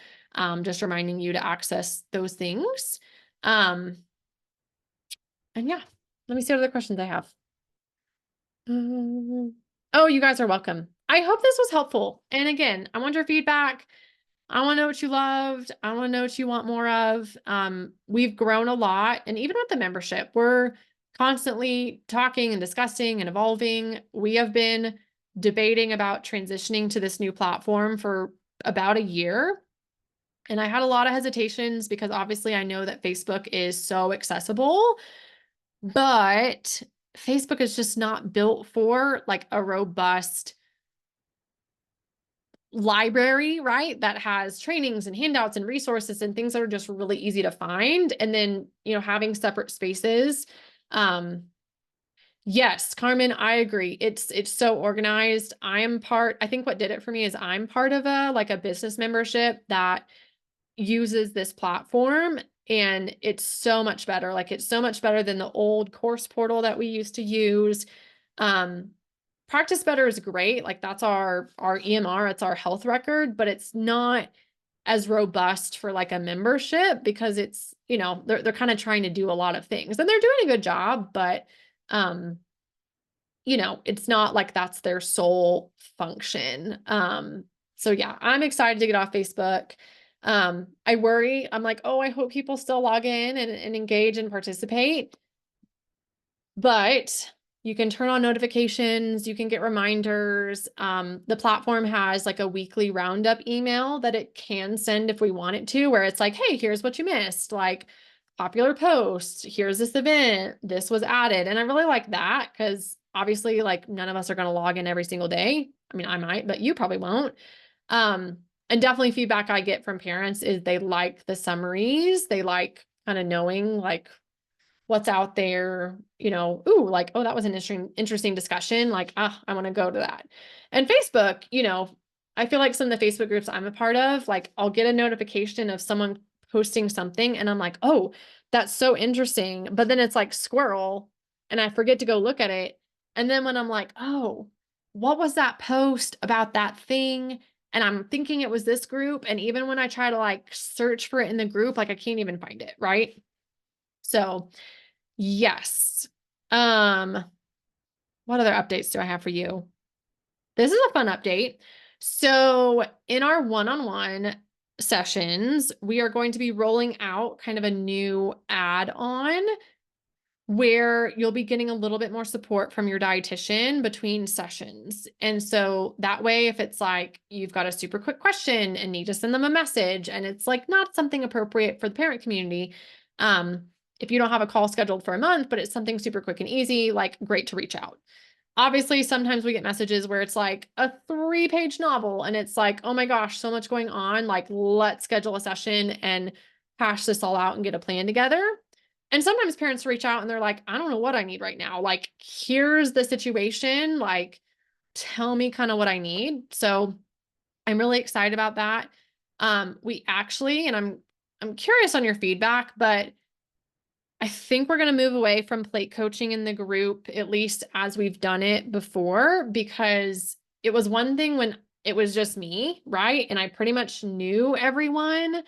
just reminding you to access those things. And yeah, let me see what other questions I have. Oh, you guys are welcome. I hope this was helpful. And again, I want your feedback. I want to know what you loved. I want to know what you want more of. We've grown a lot. And even with the membership, we're constantly talking and discussing and evolving. We have been debating about transitioning to this new platform for about a year. And I had a lot of hesitations because obviously I know that Facebook is so accessible, but Facebook is just not built for like a robust library, right? That has trainings and handouts and resources and things that are just really easy to find. And then, having separate spaces. Yes, Carmen, I agree. It's so organized. I think what did it for me is I'm part of a business membership that uses this platform, and it's so much better. Like it's so much better than the old course portal that we used to use. Practice Better is great. Like that's our EMR, it's our health record, but it's not as robust for like a membership because it's, they're kind of trying to do a lot of things and they're doing a good job, but you know, it's not like that's their sole function. So yeah, I'm excited to get off Facebook. I worry, I'm like, oh, I hope people still log in and engage and participate. But you can turn on notifications, you can get reminders. The platform has like a weekly roundup email that it can send if we want it to, where it's like, hey, here's what you missed, like popular post, here's this event, this was added. And I really like that because obviously, like, none of us are going to log in every single day. I mean, I might, but you probably won't. And definitely feedback I get from parents is they like the summaries. They like kind of knowing like what's out there, you know, ooh, like, oh, that was an interesting discussion. Like, I want to go to that. And Facebook, you know, I feel like some of the Facebook groups I'm a part of, like, I'll get a notification of someone posting something and I'm like, oh, that's so interesting. But then it's like squirrel and I forget to go look at it. And then when I'm like, oh, what was that post about that thing? And I'm thinking it was this group. And even when I try to like search for it in the group, like I can't even find it. Right. So yes. What other updates do I have for you? This is a fun update. So in our one-on-one sessions, we are going to be rolling out kind of a new add-on where you'll be getting a little bit more support from your dietitian between sessions. And so that way, if it's like you've got a super quick question and need to send them a message and it's like not something appropriate for the parent community, if you don't have a call scheduled for a month, but it's something super quick and easy, like great to reach out. Obviously, sometimes we get messages where it's like a 3-page novel and it's like, oh my gosh, so much going on. Like, let's schedule a session and hash this all out and get a plan together. And sometimes parents reach out and they're like, I don't know what I need right now. Like, here's the situation. Like, tell me kind of what I need. So I'm really excited about that. We actually, and I'm curious on your feedback, but I think we're going to move away from plate coaching in the group, at least as we've done it before, because it was one thing when it was just me, right? And I pretty much knew everyone.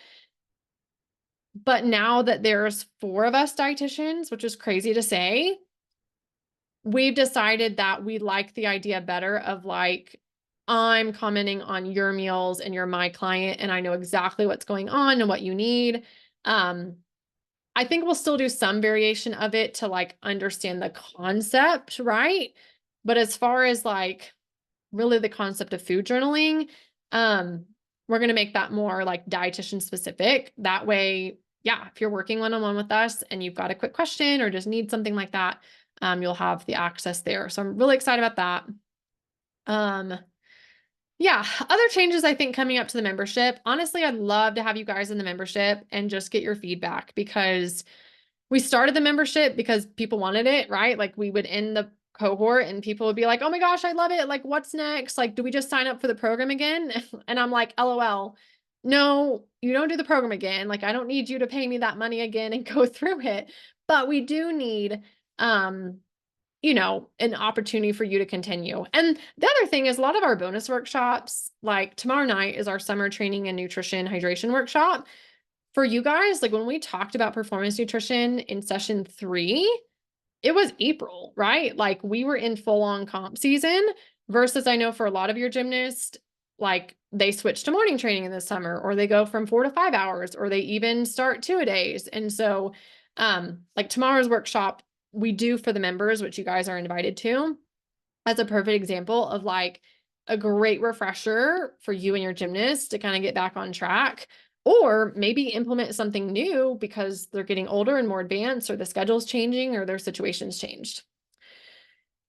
But now that there's 4 of us dietitians, which is crazy to say, we've decided that we like the idea better of like, I'm commenting on your meals and you're my client and I know exactly what's going on and what you need. I think we'll still do some variation of it to like understand the concept, right? But as far as like really the concept of food journaling, we're going to make that more like dietitian specific. That way, yeah, if you're working one-on-one with us and you've got a quick question or just need something like that, you'll have the access there. So I'm really excited about that. Yeah, other changes I think coming up to the membership. Honestly, I'd love to have you guys in the membership and just get your feedback because we started the membership because people wanted it, right? Like we would end the cohort and people would be like, oh my gosh, I love it. Like, what's next? Like, do we just sign up for the program again? And I'm like, LOL. No, you don't do the program again. Like, I don't need you to pay me that money again and go through it. But we do need, you know, an opportunity for you to continue. And the other thing is a lot of our bonus workshops, like tomorrow night is our summer training and nutrition hydration workshop. For you guys, like when we talked about performance nutrition in session 3, it was April, right? Like we were in full on comp season versus I know for a lot of your gymnasts, like they switch to morning training in the summer, or they go from 4 to 5 hours, or they even start 2-a-days. And so, like tomorrow's workshop we do for the members, which you guys are invited to, as a perfect example of like a great refresher for you and your gymnast to kind of get back on track. Or maybe implement something new because they're getting older and more advanced, or the schedule's changing, or their situation's changed.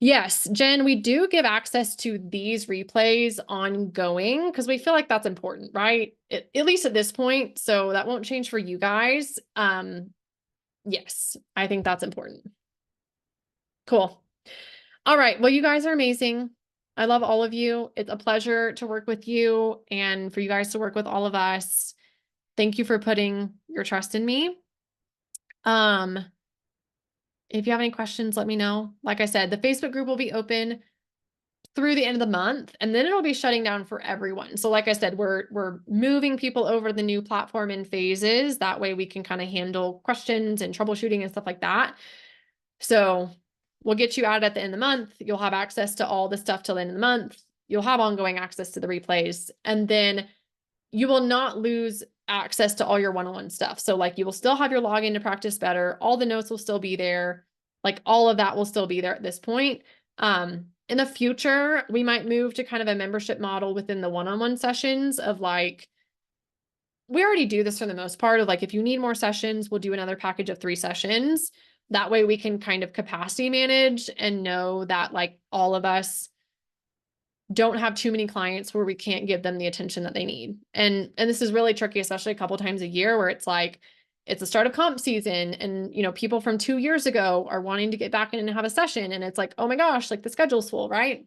Yes, Jen, we do give access to these replays ongoing because we feel like that's important, right? At least at this point. So that won't change for you guys. Yes, I think that's important. Cool. All right. Well, you guys are amazing. I love all of you. It's a pleasure to work with you and for you guys to work with all of us. Thank you for putting your trust in me. If you have any questions, let me know. Like I said, the Facebook group will be open through the end of the month, and then it'll be shutting down for everyone. So like I said, we're moving people over to the new platform in phases. That way we can kind of handle questions and troubleshooting and stuff like that. So We'll get you out at the end of the month. You'll have access to all the stuff till the end of the month. You'll have ongoing access to the replays. And then you will not lose access to all your one-on-one stuff. So like you will still have your login to practice better. All the notes will still be there. Like all of that will still be there at this point. In the future, we might move to kind of a membership model within the one-on-one sessions of like, we already do this for the most part of like, if you need more sessions, we'll do another package of 3 sessions. That way we can kind of capacity manage and know that like all of us don't have too many clients where we can't give them the attention that they need. And this is really tricky, especially a couple times a year where it's like, it's the start of comp season and, you know, people from 2 years ago are wanting to get back in and have a session. And it's like, oh my gosh, like the schedule's full, right?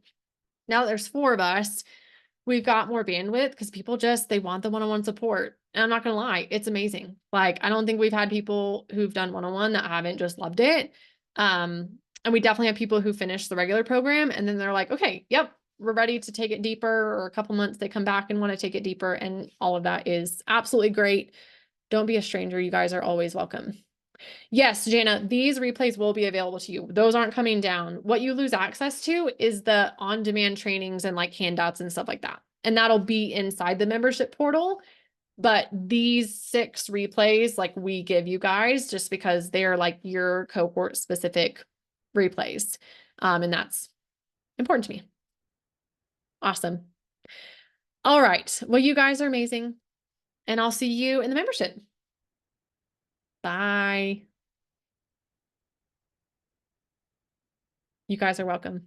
Now that there's 4 of us, we've got more bandwidth because people just, they want the one-on-one support. And I'm not going to lie, it's amazing. Like, I don't think we've had people who've done one-on-one that haven't just loved it. And we definitely have people who finish the regular program and then they're like, okay, yep, we're ready to take it deeper, or a couple months they come back and want to take it deeper. And all of that is absolutely great. Don't be a stranger. You guys are always welcome. Yes, Jana, these replays will be available to you. Those aren't coming down. What you lose access to is the on-demand trainings and like handouts and stuff like that. And that'll be inside the membership portal. But these 6 replays, like we give you guys just because they're like your cohort specific replays. And that's important to me. Awesome. All right. Well, you guys are amazing. And I'll see you in the membership. Bye. You guys are welcome.